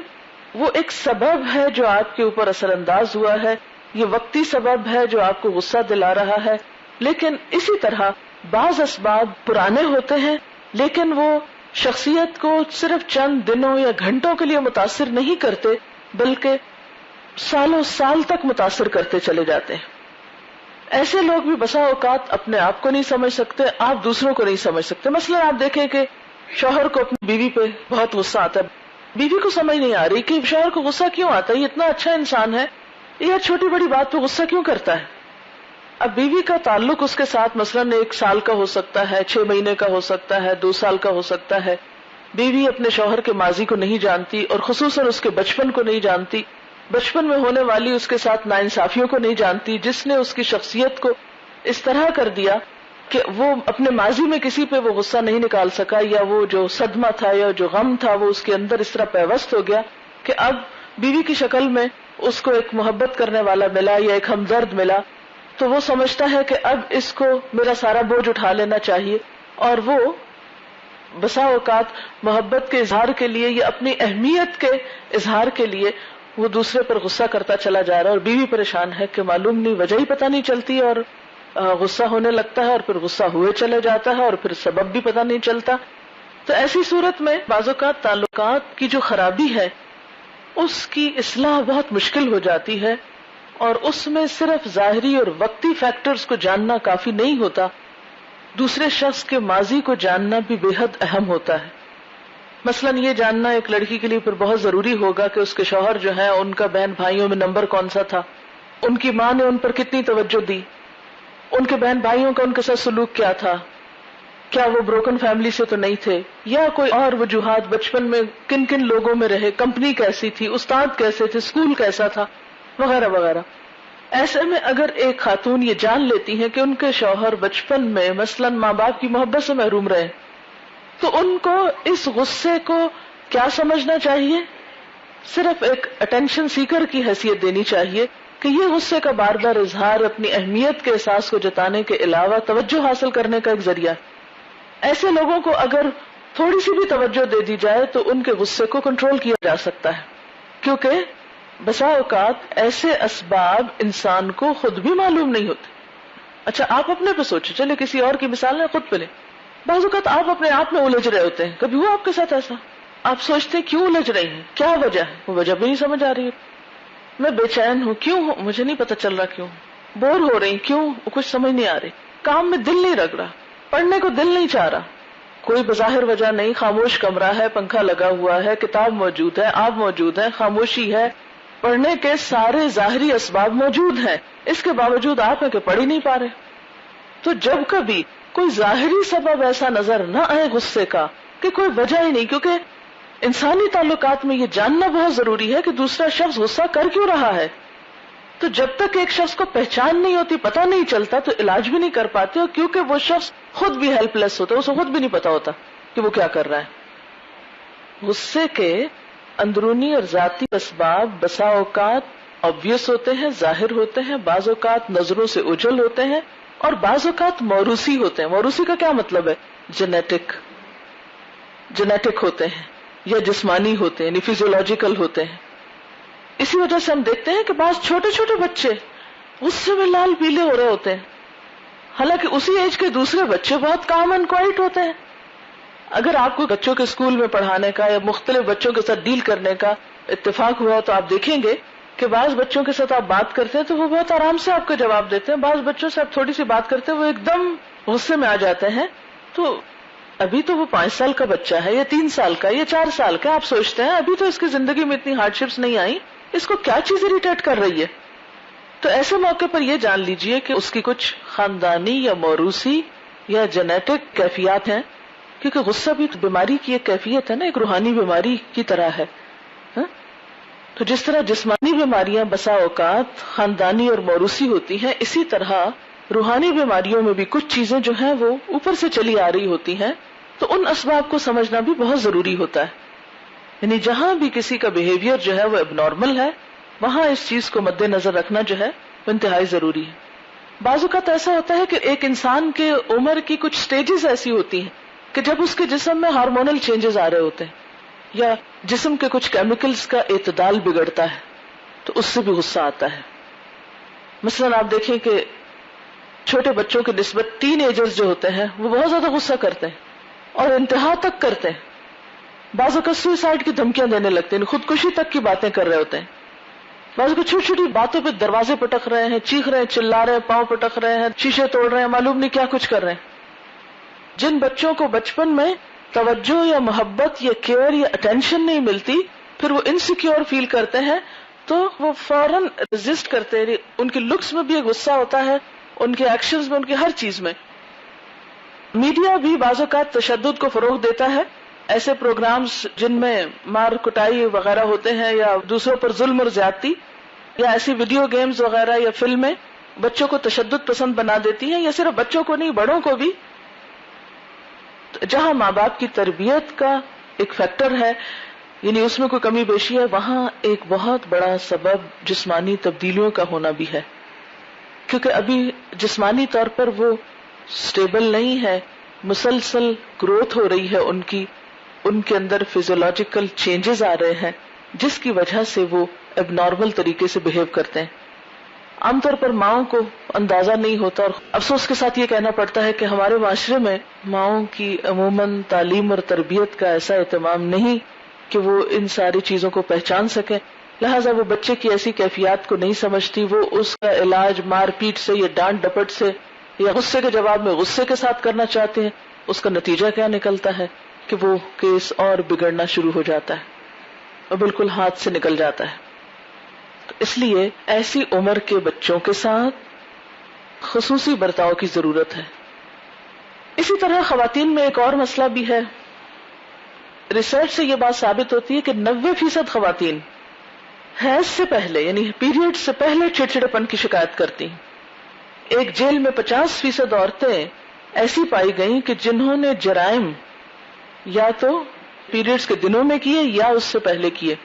وہ ایک سبب ہے جو آپ کے اوپر اثر انداز ہوا ہے، یہ وقتی سبب ہے جو آپ کو غصہ دلا رہا ہے. لیکن اسی طرح بعض اسباب پرانے ہوتے ہیں لیکن وہ شخصیت کو صرف چند دنوں یا گھنٹوں کے لیے متاثر نہیں کرتے بلکہ سالوں سال تک متاثر کرتے چلے جاتے ہیں. ایسے لوگ بھی بسا اوقات اپنے آپ کو نہیں سمجھ سکتے، آپ دوسروں کو نہیں سمجھ سکتے. مثلا آپ دیکھیں کہ شوہر کو اپنی بیوی پہ بہت غصہ آتا ہے، بیوی کو سمجھ نہیں آ رہی کہ شوہر کو غصہ کیوں آتا ہے، یہ اتنا اچھا انسان ہے، یہ چھوٹی بڑی بات پہ غصہ کیوں کرتا ہے. اب بیوی کا تعلق اس کے ساتھ مثلا 1 سال کا ہو سکتا ہے، 6 مہینے کا ہو سکتا ہے، 2 سال کا ہو سکتا ہے. بیوی اپنے شوہر کے ماضی کو نہیں جانتی اور خصوصاً اس کے بچپن کو نہیں جانتی، بچپن میں ہونے والی اس کے ساتھ ناانصافیوں کو نہیں جانتی، جس نے اس کی شخصیت کو اس طرح کر دیا کہ وہ اپنے ماضی میں کسی پہ وہ غصہ نہیں نکال سکا، یا وہ جو صدمہ تھا یا جو غم تھا وہ اس کے اندر اس طرح پیوست ہو گیا کہ اب بیوی کی شکل میں اس کو ایک محبت کرنے والا ملا یا ایک ہمدرد ملا، تو وہ سمجھتا ہے کہ اب اس کو میرا سارا بوجھ اٹھا لینا چاہیے، اور وہ بسا اوقات محبت کے اظہار کے لیے یا اپنی اہمیت کے اظہار کے لیے وہ دوسرے پر غصہ کرتا چلا جا رہا ہے، اور بیوی پریشان ہے کہ معلوم نہیں، وجہ ہی پتہ نہیں چلتی، اور غصہ ہونے لگتا ہے اور پھر غصہ ہوئے چلے جاتا ہے اور پھر سبب بھی پتہ نہیں چلتا. تو ایسی صورت میں بعض اوقات تعلقات کی جو خرابی ہے اس کی اصلاح بہت مشکل ہو جاتی ہے، اور اس میں صرف ظاہری اور وقتی فیکٹرز کو جاننا کافی نہیں ہوتا، دوسرے شخص کے ماضی کو جاننا بھی بے حد اہم ہوتا ہے. مثلا یہ جاننا ایک لڑکی کے لیے پھر بہت ضروری ہوگا کہ اس کے شوہر جو ہیں ان کا بہن بھائیوں میں نمبر کون سا تھا، ان کی ماں نے ان پر کتنی توجہ دی، ان کے بہن بھائیوں کا ان کے ساتھ سلوک کیا تھا، کیا وہ بروکن فیملی سے تو نہیں تھے، یا کوئی اور وجوہات، بچپن میں کن کن لوگوں میں رہے، کمپنی کیسی تھی، استاد کیسے تھے، اسکول کیسا تھا، وغیرہ وغیرہ. ایسے میں اگر ایک خاتون یہ جان لیتی ہے کہ ان کے شوہر بچپن میں مثلا ماں باپ کی محبت سے محروم رہے، تو ان کو اس غصے کو کیا سمجھنا چاہیے؟ صرف ایک اٹینشن سیکر کی حیثیت دینی چاہیے کہ یہ غصے کا بار بار اظہار اپنی اہمیت کے احساس کو جتانے کے علاوہ توجہ حاصل کرنے کا ایک ذریعہ. ایسے لوگوں کو اگر تھوڑی سی بھی توجہ دے دی جائے تو ان کے غصے کو کنٹرول کیا جا سکتا ہے، کیونکہ بسا اوقات ایسے اسباب انسان کو خود بھی معلوم نہیں ہوتے. اچھا آپ اپنے پہ سوچیں، چلے کسی اور کی مثال ہے، خود پہ لیں. بعض اوقات آپ اپنے آپ میں الجھ رہے ہوتے ہیں، کبھی ہوا آپ کے ساتھ ایسا؟ آپ سوچتے ہیں کیوں الجھ رہی ہیں، کیا وجہ ہے، وہ وجہ بھی نہیں سمجھ آ رہی ہے. میں بے چین ہوں، کیوں ہوں مجھے نہیں پتا چل رہا، کیوں بور ہو رہی، کیوں کچھ سمجھ نہیں آ رہی، کام میں دل نہیں لگ رہا، پڑھنے کو دل نہیں چاہ رہا، کوئی بظاہر وجہ نہیں، خاموش کمرہ ہے، پنکھا لگا ہوا ہے، کتاب موجود ہے، آپ موجود ہیں، خاموشی ہے، پڑھنے کے سارے ظاہری اسباب موجود ہیں، اس کے باوجود آپ ہیں کہ پڑھ ہی نہیں پا رہے. تو جب کبھی کوئی ظاہری سبب ایسا نظر نہ آئے غصے کا کہ کوئی وجہ ہی نہیں، کیونکہ انسانی تعلقات میں یہ جاننا بہت ضروری ہے کہ دوسرا شخص غصہ کر کیوں رہا ہے. تو جب تک ایک شخص کو پہچان نہیں ہوتی، پتہ نہیں چلتا، تو علاج بھی نہیں کر پاتے، اور کیونکہ وہ شخص خود بھی ہیلپ لیس ہوتا ہے، اسے خود بھی نہیں پتا ہوتا کہ وہ کیا کر رہا ہے. غصے کے اندرونی اور ذاتی اسباب بسا اوقات obvious ہوتے ہیں، ظاہر ہوتے ہیں، بعض اوقات نظروں سے اوجھل ہوتے ہیں، اور بعض اوقات موروثی ہوتے ہیں. موروثی کا کیا مطلب ہے؟ جینیٹک ہوتے ہیں یا جسمانی ہوتے ہیں، یعنی فیزیولوجیکل ہوتے ہیں. اسی وجہ سے ہم دیکھتے ہیں کہ بعض چھوٹے چھوٹے بچے غصے میں لال پیلے ہو رہے ہوتے ہیں، حالانکہ اسی ایج کے دوسرے بچے بہت کام اینڈ کوائٹ ہوتے ہیں. اگر آپ کو بچوں کے اسکول میں پڑھانے کا یا مختلف بچوں کے ساتھ ڈیل کرنے کا اتفاق ہوا تو آپ دیکھیں گے کہ بعض بچوں کے ساتھ آپ بات کرتے ہیں تو وہ بہت آرام سے آپ کو جواب دیتے ہیں، بعض بچوں سے آپ تھوڑی سی بات کرتے ہیں وہ ایک دم غصے میں آ جاتے ہیں. تو ابھی تو وہ 5 سال کا بچہ ہے یا 3 سال کا یا 4 سال کا، آپ سوچتے ہیں ابھی تو اس کی زندگی میں اتنی ہارڈ شپس نہیں آئی، اس کو کیا چیز اریٹیٹ کر رہی ہے. تو ایسے موقع پر یہ جان لیجئے کہ اس کی کچھ خاندانی یا موروثی یا جینیٹک کیفیات ہیں، کیونکہ غصہ بھی بیماری کی ایک کیفیت ہے نا، ایک روحانی بیماری کی طرح ہے. تو جس طرح جسمانی بیماریاں بسا اوقات خاندانی اور موروثی ہوتی ہیں، اسی طرح روحانی بیماریوں میں بھی کچھ چیزیں جو ہیں وہ اوپر سے چلی آ رہی ہوتی ہیں. تو ان اسباب کو سمجھنا بھی بہت ضروری ہوتا ہے. یعنی جہاں بھی کسی کا بیہیویئر جو ہے وہ اب نارمل ہے، وہاں اس چیز کو مد نظر رکھنا جو ہے وہ انتہائی ضروری ہے. بعض اوقات ایسا ہوتا ہے کہ ایک انسان کے عمر کی کچھ سٹیجز ایسی ہوتی ہیں کہ جب اس کے جسم میں ہارمونل چینجز آ رہے ہوتے ہیں یا جسم کے کچھ کیمیکلز کا اعتدال بگڑتا ہے، تو اس سے بھی غصہ آتا ہے. مثلا آپ دیکھیں کہ چھوٹے بچوں کی نسبت ٹین ایجرز جو ہوتے ہیں وہ بہت زیادہ غصہ کرتے ہیں اور انتہا تک کرتے ہیں. بعض اوقات سوئسائڈ کی دھمکیاں دینے لگتے ہیں، خودکشی تک کی باتیں کر رہے ہوتے ہیں. بعض کو چھوٹی چھوٹی باتوں پہ دروازے پٹک رہے ہیں، چیخ رہے ہیں، چلا رہے ہیں، پاؤں پٹک رہے ہیں، شیشے توڑ رہے ہیں، معلوم نہیں کیا کچھ کر رہے ہیں. جن بچوں کو بچپن میں توجہ یا محبت یا کیئر یا اٹینشن نہیں ملتی، پھر وہ انسیکیور فیل کرتے ہیں تو وہ فوراً ریزسٹ کرتے ہیں. ان کے لکس میں بھی ایک غصہ ہوتا ہے، ان کے ایکشنز میں، ان کی ہر چیز میں. میڈیا بھی بعض اوقات تشدد کو فروغ دیتا ہے. ایسے پروگرامز جن میں مار کٹائی وغیرہ ہوتے ہیں یا دوسروں پر ظلم اور زیادتی، یا ایسی ویڈیو گیمز وغیرہ یا فلمیں بچوں کو تشدد پسند بنا دیتی ہیں، یا صرف بچوں کو نہیں بڑوں کو بھی. جہاں ماں باپ کی تربیت کا ایک فیکٹر ہے، یعنی اس میں کوئی کمی بیشی ہے، وہاں ایک بہت بڑا سبب جسمانی تبدیلیوں کا ہونا بھی ہے. کیونکہ ابھی جسمانی طور پر وہ سٹیبل نہیں ہے، مسلسل گروتھ ہو رہی ہے، ان کے اندر فیزیولوجیکل چینجز آ رہے ہیں جس کی وجہ سے وہ اب نارمل طریقے سے بہیو کرتے ہیں. عام طور پر ماؤں کو اندازہ نہیں ہوتا، اور افسوس کے ساتھ یہ کہنا پڑتا ہے کہ ہمارے معاشرے میں ماؤں کی عموماً تعلیم اور تربیت کا ایسا اہتمام نہیں کہ وہ ان ساری چیزوں کو پہچان سکیں. لہٰذا وہ بچے کی ایسی کیفیات کو نہیں سمجھتی، وہ اس کا علاج مار پیٹ سے یا ڈانٹ ڈپٹ سے یا غصے کے جواب میں غصے کے ساتھ کرنا چاہتے ہیں. اس کا نتیجہ کیا نکلتا ہے کہ وہ کیس اور بگڑنا شروع ہو جاتا ہے اور بالکل ہاتھ سے نکل جاتا ہے. تو اس لیے ایسی عمر کے بچوں کے ساتھ خصوصی برتاؤ کی ضرورت ہے. اسی طرح خواتین میں ایک اور مسئلہ بھی ہے. ریسرچ سے یہ بات ثابت ہوتی ہے کہ 90% خواتین حیض سے پہلے یعنی پیریڈ سے پہلے چڑچڑے پن کی شکایت کرتی ہیں. ایک جیل میں 50% عورتیں ایسی پائی گئیں کہ جنہوں نے جرائم یا تو پیریڈز کے دنوں میں کیے یا اس سے پہلے کیے.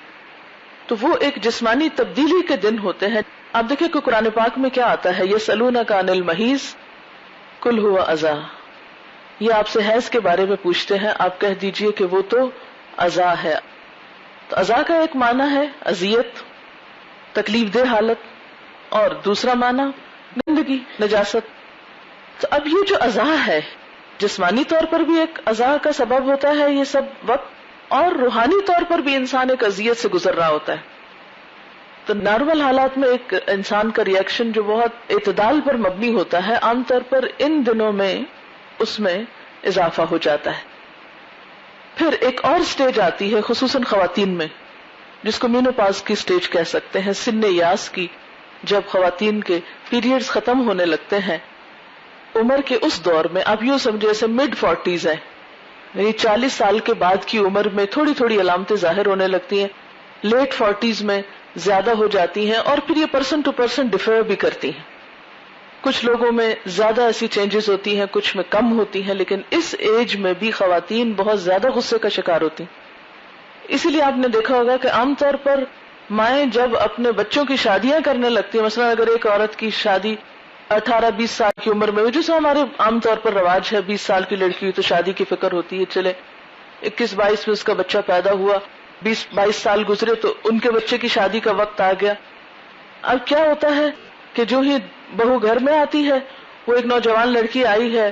تو وہ ایک جسمانی تبدیلی کے دن ہوتے ہیں. آپ دیکھیں کہ قرآن پاک میں کیا آتا ہے، یسألونک عن المحیض قل هو اذی. یہ آپ سے حیض کے بارے میں پوچھتے ہیں، آپ کہہ دیجئے کہ وہ تو اذی ہے. تو اذی کا ایک معنی ہے اذیت، تکلیف دہ حالت، اور دوسرا معنی گندگی، نجاست. تو اب یہ جو اذی ہے جسمانی طور پر بھی ایک اذی کا سبب ہوتا ہے یہ سب وقت، اور روحانی طور پر بھی انسان ایک اذیت سے گزر رہا ہوتا ہے. تو نارمل حالات میں ایک انسان کا ری ایکشن جو بہت اعتدال پر مبنی ہوتا ہے، عام طور پر ان دنوں میں اس میں اضافہ ہو جاتا ہے. پھر ایک اور سٹیج آتی ہے خصوصاً خواتین میں جس کو مینوپاز کی سٹیج کہہ سکتے ہیں، سن یاس کی، جب خواتین کے پیریڈز ختم ہونے لگتے ہیں. عمر کے اس دور میں آپ یوں سمجھے جیسے مڈ 40s ہیں، یعنی 40 سال کے بعد کی عمر میں تھوڑی تھوڑی علامتیں ظاہر ہونے لگتی ہیں، لیٹ 40s میں زیادہ ہو جاتی ہیں، اور پھر یہ پرسن ٹو پرسن ڈیفر بھی کرتی ہیں. کچھ لوگوں میں زیادہ ایسی چینجز ہوتی ہیں، کچھ میں کم ہوتی ہیں، لیکن اس ایج میں بھی خواتین بہت زیادہ غصے کا شکار ہوتی ہیں. اسی لیے آپ نے دیکھا ہوگا کہ عام طور پر مائیں جب اپنے بچوں کی شادیاں کرنے لگتی ہیں، مثلا اگر ایک عورت کی شادی 18-20 سال کی عمر میں، جو ہمارے عام طور پر رواج ہے، 20 سال کی لڑکی ہوئی تو شادی کی فکر ہوتی ہے، چلے 21-22 میں اس کا بچہ پیدا ہوا، 20-22 سال گزرے تو ان کے بچے کی شادی کا وقت آ گیا. اب کیا ہوتا ہے کہ جو ہی بہو گھر میں آتی ہے، وہ ایک نوجوان لڑکی آئی ہے،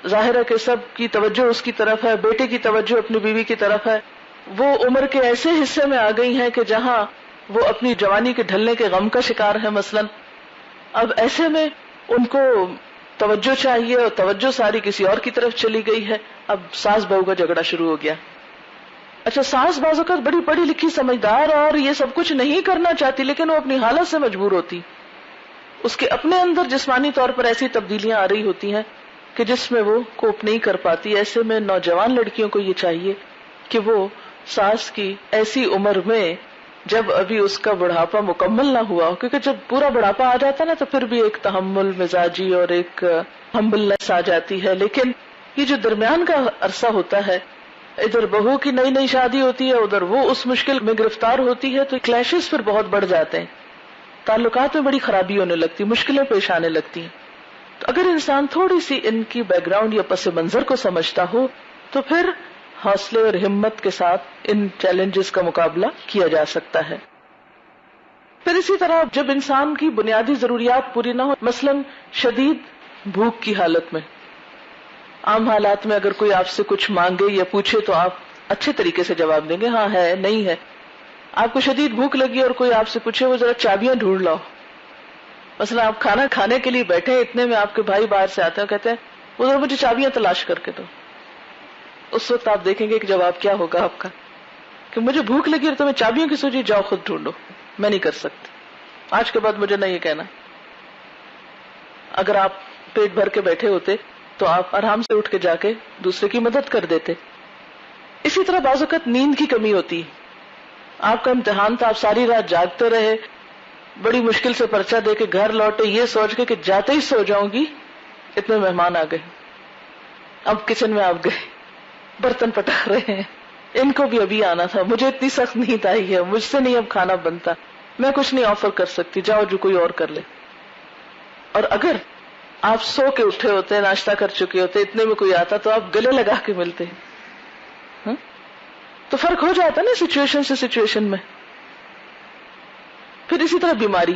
ظاہر ہے کہ سب کی توجہ اس کی طرف ہے، بیٹے کی توجہ اپنی بیوی کی طرف ہے. وہ عمر کے ایسے حصے میں آ گئی ہیں کہ جہاں وہ اپنی جوانی کے ڈھلنے کے غم کا شکار ہے مثلا. اب ایسے میں ان کو توجہ چاہیے اور توجہ ساری کسی اور کی طرف چلی گئی ہے. اب ساس بہو کا جھگڑا شروع ہو گیا. اچھا، ساس بعض اوقات بڑی پڑھی لکھی سمجھدار اور یہ سب کچھ نہیں کرنا چاہتی، لیکن وہ اپنی حالت سے مجبور ہوتی. اس کے اپنے اندر جسمانی طور پر ایسی تبدیلیاں آ رہی ہوتی ہیں کہ جس میں وہ کوپ نہیں کر پاتی. ایسے میں نوجوان لڑکیوں کو یہ چاہیے کہ وہ ساس کی ایسی عمر میں جب ابھی اس کا بڑھاپا مکمل نہ ہوا ہو، کیونکہ جب پورا بڑھاپا آ جاتا ہے نا تو پھر بھی ایک تحمل مزاجی اور ایک ہمبلنس آ جاتی ہے. لیکن یہ جو درمیان کا عرصہ ہوتا ہے، ادھر بہو کی نئی نئی شادی ہوتی ہے، ادھر وہ اس مشکل میں گرفتار ہوتی ہے، تو کلیشز پھر بہت بڑھ جاتے ہیں، تعلقات میں بڑی خرابی ہونے لگتی، مشکلیں پیش آنے لگتی ہیں. تو اگر انسان تھوڑی سی ان کی بیک گراؤنڈ یا پس منظر کو سمجھتا ہو تو پھر حوصلے اور ہمت کے ساتھ ان چیلنجز کا مقابلہ کیا جا سکتا ہے. پھر اسی طرح جب انسان کی بنیادی ضروریات پوری نہ ہو، مثلا شدید بھوک کی حالت میں، عام حالات میں اگر کوئی آپ سے کچھ مانگے یا پوچھے تو آپ اچھے طریقے سے جواب دیں گے، ہاں ہے، نہیں ہے. آپ کو شدید بھوک لگی اور کوئی آپ سے پوچھے وہ ذرا چابیاں ڈھونڈ لاؤ. مثلا آپ کھانا کھانے کے لیے بیٹھے اتنے میں آپ کے بھائی باہر سے آتے ہیں کہتے ہیں وہ ذرا مجھے چابیاں تلاش کر کے دو. اس وقت آپ دیکھیں گے کہ جواب کیا ہوگا آپ کا کہ مجھے بھوک لگی اور تمہیں چابیوں کی سوچی، جاؤ خود ڈھونڈو، میں نہیں کر سکتی، آج کے بعد مجھے نہ یہ کہنا. اگر آپ پیٹ بھر کے بیٹھے ہوتے تو آپ آرام سے اٹھ کے جا کے دوسرے کی مدد کر دیتے. اسی طرح بعض اوقات نیند کی کمی ہوتی. آپ کا امتحان تھا، آپ ساری رات جاگتے رہے، بڑی مشکل سے پرچہ دے کے گھر لوٹے یہ سوچ کے کہ جاتے ہی سو جاؤں گی، اتنے مہمان آ گئے. اب کچن میں آپ گئے، برتن پٹک رہے ہیں، ان کو بھی ابھی آنا تھا، مجھے اتنی سخت نیند آئی ہے، مجھ سے نہیں اب کھانا بنتا، میں کچھ نہیں آفر کر سکتی، جاؤ جو کوئی اور کر لے. اور اگر آپ سو کے اٹھے ہوتے، ناشتہ کر چکے ہوتے، اتنے میں کوئی آتا تو آپ گلے لگا کے ملتے. تو فرق ہو جاتا نا سچویشن سے سچویشن میں. پھر اسی طرح بیماری،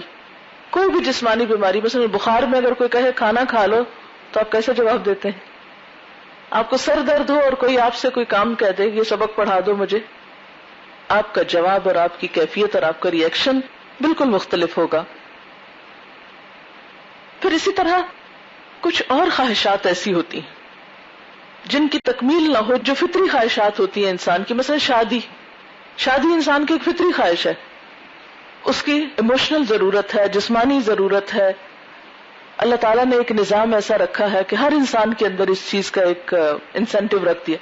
کوئی بھی جسمانی بیماری، مثلا بخار میں اگر کوئی کہے کھانا کھا لو تو آپ کیسے جواب دیتے ہیں؟ آپ کو سر درد ہو اور کوئی آپ سے کوئی کام کہہ دے یہ سبق پڑھا دو مجھے، آپ کا جواب اور آپ کی کیفیت اور آپ کا ری ایکشن بالکل مختلف ہوگا. پھر اسی طرح کچھ اور خواہشات ایسی ہوتی ہیں جن کی تکمیل نہ ہو، جو فطری خواہشات ہوتی ہیں انسان کی. مثلا شادی انسان کی ایک فطری خواہش ہے، اس کی ایموشنل ضرورت ہے، جسمانی ضرورت ہے. اللہ تعالیٰ نے ایک نظام ایسا رکھا ہے کہ ہر انسان کے اندر اس چیز کا ایک انسینٹیو رکھ دیا.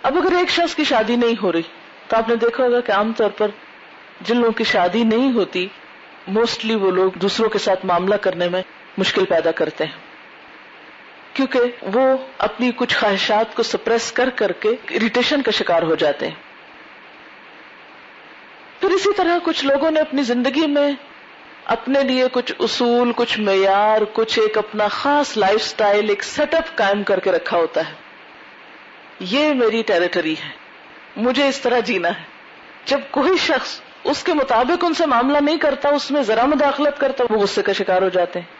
اب اگر ایک شخص کی شادی نہیں ہو رہی تو آپ نے دیکھا ہوگا کہ عام طور پر جن لوگوں کی شادی نہیں ہوتی موسٹلی وہ لوگ دوسروں کے ساتھ معاملہ کرنے میں مشکل پیدا کرتے ہیں، کیونکہ وہ اپنی کچھ خواہشات کو سپریس کر کے اریٹیشن کا شکار ہو جاتے ہیں. پھر اسی طرح کچھ لوگوں نے اپنی زندگی میں اپنے لیے کچھ اصول، کچھ معیار، کچھ ایک اپنا خاص لائف سٹائل، ایک سیٹ اپ قائم کر کے رکھا ہوتا ہے. یہ میری ٹیریٹری ہے، مجھے اس طرح جینا ہے. جب کوئی شخص اس کے مطابق ان سے معاملہ نہیں کرتا، اس میں ذرا مداخلت کرتا، وہ غصے کا شکار ہو جاتے ہیں.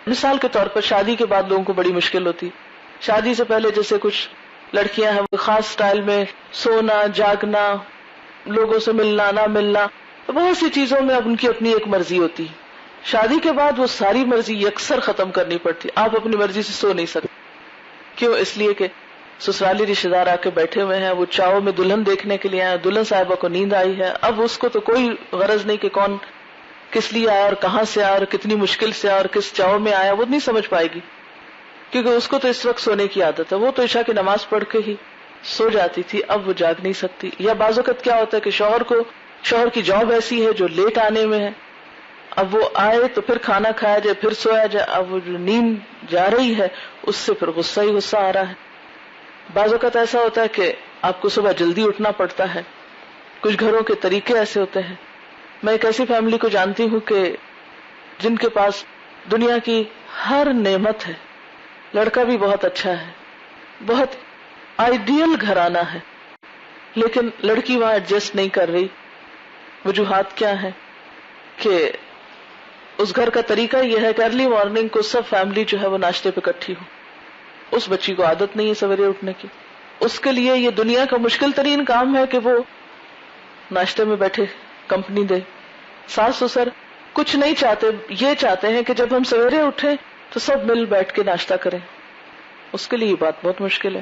مثال کے طور پر شادی کے بعد لوگوں کو بڑی مشکل ہوتی. شادی سے پہلے جیسے کچھ لڑکیاں ہیں وہ خاص سٹائل میں سونا، جاگنا، لوگوں سے ملنا نہ ملنا، بہت سی چیزوں میں اب ان کی اپنی ایک مرضی ہوتی. شادی کے بعد وہ ساری مرضی یکسر ختم کرنی پڑتی. آپ اپنی مرضی سے سو نہیں سکتے. کیوں؟ اس لیے کہ سسرالی رشتے دار آ کے بیٹھے ہوئے ہیں، وہ چاؤ میں دلہن دیکھنے کے لیے آئے، دلہن صاحبہ کو نیند آئی ہے. اب اس کو تو کوئی غرض نہیں کہ کون کس لیے آیا اور کہاں سے آیا اور کتنی مشکل سے آیا اور کس چاؤ میں آیا، وہ نہیں سمجھ پائے گی، کیونکہ اس کو تو اس وقت سونے کی عادت ہے. وہ تو عشاء کی نماز پڑھ کے ہی سو جاتی تھی، اب وہ جاگ نہیں سکتی. یا بعض اوقات کیا ہوتا ہے کہ شوہر کی جاب ایسی ہے جو لیٹ آنے میں ہے، اب وہ آئے تو پھر کھانا کھایا جائے پھر سویا جائے، اب وہ جو نیند جا رہی ہے اس سے پھر غصہ ہی غصہ آ رہا ہے. بعض اوقات ایسا ہوتا ہے کہ آپ کو صبح جلدی اٹھنا پڑتا ہے. کچھ گھروں کے طریقے ایسے ہوتے ہیں. میں ایک ایسی فیملی کو جانتی ہوں کہ جن کے پاس دنیا کی ہر نعمت ہے، لڑکا بھی بہت اچھا ہے، بہت آئیڈیل گھرانہ ہے، لیکن لڑکی وہاں ایڈجسٹ نہیں کر رہی. وجوہات کیا ہیں؟ کہ اس گھر کا طریقہ یہ ہے کہ ارلی مارننگ کو سب فیملی جو ہے وہ ناشتے پہ اکٹھی ہو. اس بچی کو عادت نہیں ہے سویرے اٹھنے کی. اس کے لیے یہ دنیا کا مشکل ترین کام ہے کہ وہ ناشتے میں بیٹھے کمپنی دے. ساس سسر کچھ نہیں چاہتے، یہ چاہتے ہیں کہ جب ہم سویرے اٹھیں تو سب مل بیٹھ کے ناشتہ کریں. اس کے لیے یہ بات بہت مشکل ہے.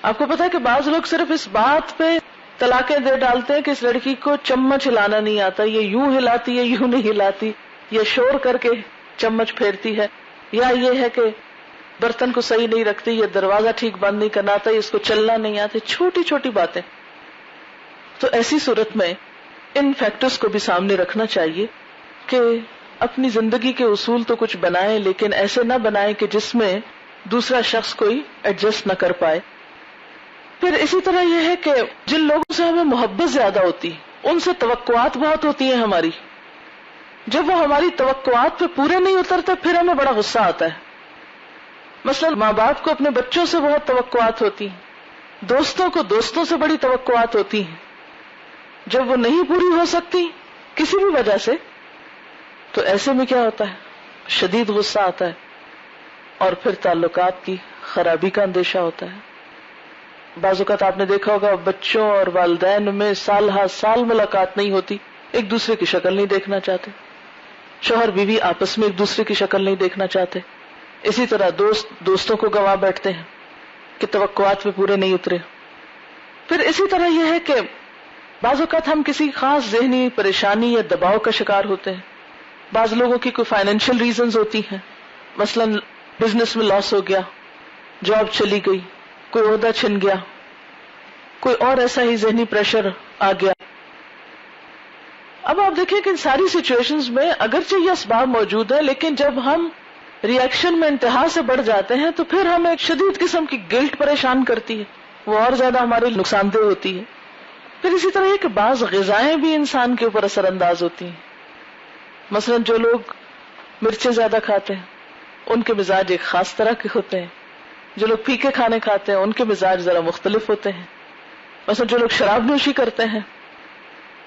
آپ کو پتا ہے کہ بعض لوگ صرف اس بات پہ طلاقیں دے ڈالتے ہیں کہ اس لڑکی کو چمچ ہلانا نہیں آتا، یہ یوں ہلاتی ہے یوں نہیں ہلاتی، یہ شور کر کے چمچ پھیرتی ہے، یا یہ ہے کہ برتن کو صحیح نہیں رکھتی، یہ دروازہ ٹھیک بند نہیں کرنا آتا، اس کو چلنا نہیں آتا. چھوٹی چھوٹی باتیں. تو ایسی صورت میں ان فیکٹرز کو بھی سامنے رکھنا چاہیے کہ اپنی زندگی کے اصول تو کچھ بنائیں، لیکن ایسے نہ بنائیں کہ جس میں دوسرا شخص کوئی ایڈجسٹ نہ کر پائے. پھر اسی طرح یہ ہے کہ جن لوگوں سے ہمیں محبت زیادہ ہوتی ان سے توقعات بہت ہوتی ہیں ہماری. جب وہ ہماری توقعات پہ پورے نہیں اترتے پھر ہمیں بڑا غصہ آتا ہے. مثلا ماں باپ کو اپنے بچوں سے بہت توقعات ہوتی ہیں، دوستوں کو دوستوں سے بڑی توقعات ہوتی ہیں. جب وہ نہیں پوری ہو سکتی کسی بھی وجہ سے تو ایسے میں کیا ہوتا ہے؟ شدید غصہ آتا ہے اور پھر تعلقات کی خرابی کا اندیشہ ہوتا ہے. بعض اوقات آپ نے دیکھا ہوگا بچوں اور والدین میں سال ہر سال ملاقات نہیں ہوتی، ایک دوسرے کی شکل نہیں دیکھنا چاہتے، شوہر بیوی آپس میں ایک دوسرے کی شکل نہیں دیکھنا چاہتے، اسی طرح دوستوں کو گوا بیٹھتے ہیں کہ توقعات پہ پورے نہیں اترے. پھر اسی طرح یہ ہے کہ بعض اوقات ہم کسی خاص ذہنی پریشانی یا دباؤ کا شکار ہوتے ہیں. بعض لوگوں کی کوئی فائنینشیل ریزنز ہوتی ہیں، مثلا بزنس میں لاس ہو گیا، جاب چلی گئی، کوئی عہدہ چھن گیا، کوئی اور ایسا ہی ذہنی پریشر آ گیا. اب آپ دیکھیں کہ ان ساری سچویشنز میں اگرچہ یہ اسباب موجود ہیں، لیکن جب ہم ریئیکشن میں انتہا سے بڑھ جاتے ہیں تو پھر ہمیں ایک شدید قسم کی گلٹ پریشان کرتی ہے، وہ اور زیادہ ہمارے نقصان دہ ہوتی ہے. پھر اسی طرح یہ کہ بعض غذائیں بھی انسان کے اوپر اثر انداز ہوتی ہیں. مثلا جو لوگ مرچیں زیادہ کھاتے ہیں ان کے مزاج ایک خاص طرح کے ہوتے ہیں، جو لوگ پھیکے کھانے کھاتے ہیں ان کے مزاج ذرا مختلف ہوتے ہیں. مثلا جو لوگ شراب نوشی کرتے ہیں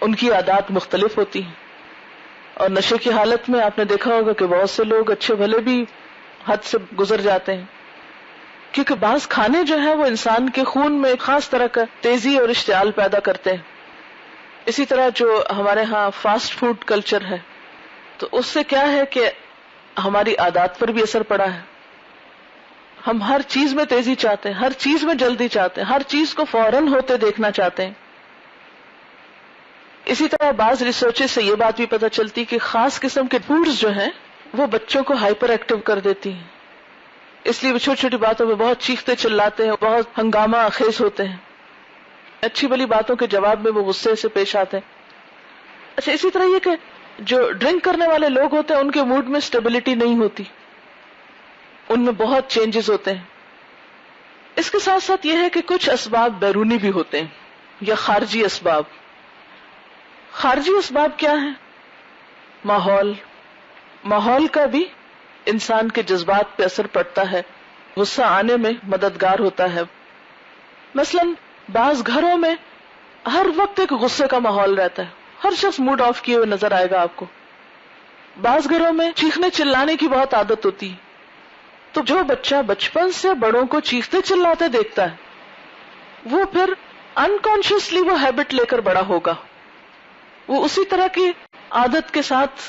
ان کی عادات مختلف ہوتی ہیں. اور نشے کی حالت میں آپ نے دیکھا ہوگا کہ بہت سے لوگ اچھے بھلے بھی حد سے گزر جاتے ہیں، کیونکہ بعض کھانے جو ہیں وہ انسان کے خون میں ایک خاص طرح کا تیزی اور اشتعال پیدا کرتے ہیں. اسی طرح جو ہمارے ہاں فاسٹ فوڈ کلچر ہے تو اس سے کیا ہے کہ ہماری عادات پر بھی اثر پڑا ہے. ہم ہر چیز میں تیزی چاہتے ہیں، ہر چیز میں جلدی چاہتے ہیں، ہر چیز کو فوراً ہوتے دیکھنا چاہتے ہیں. اسی طرح بعض ریسرچز سے یہ بات بھی پتہ چلتی کہ خاص قسم کے فوڈز جو ہیں وہ بچوں کو ہائپر ایکٹیو کر دیتی ہیں، اس لیے وہ چھوٹی چھوٹی باتوں پہ بہت چیختے چلاتے ہیں، بہت ہنگامہ خیز ہوتے ہیں، اچھی بلی باتوں کے جواب میں وہ غصے سے پیش آتے ہیں. اچھا، اسی طرح یہ کہ جو ڈرنک کرنے والے لوگ ہوتے ہیں ان کے موڈ میں سٹیبلٹی نہیں ہوتی، ان میں بہت چینجز ہوتے ہیں. اس کے ساتھ ساتھ یہ ہے کہ کچھ اسباب بیرونی بھی ہوتے ہیں یا خارجی اسباب. خارجی اسباب کیا ہیں؟ ماحول کا بھی انسان کے جذبات پہ اثر پڑتا ہے، غصہ آنے میں مددگار ہوتا ہے. مثلا بعض گھروں میں ہر وقت ایک غصے کا ماحول رہتا ہے، ہر شخص موڈ آف کیے ہوئے نظر آئے گا آپ کو. بعض گھروں میں چیخنے چلانے کی بہت عادت ہوتی ہے، تو جو بچہ بچپن سے بڑوں کو چیختے چلاتے دیکھتا ہے وہ پھر انکانشیسلی وہ ہیبٹ لے کر بڑا ہوگا، وہ اسی طرح کی عادت کے ساتھ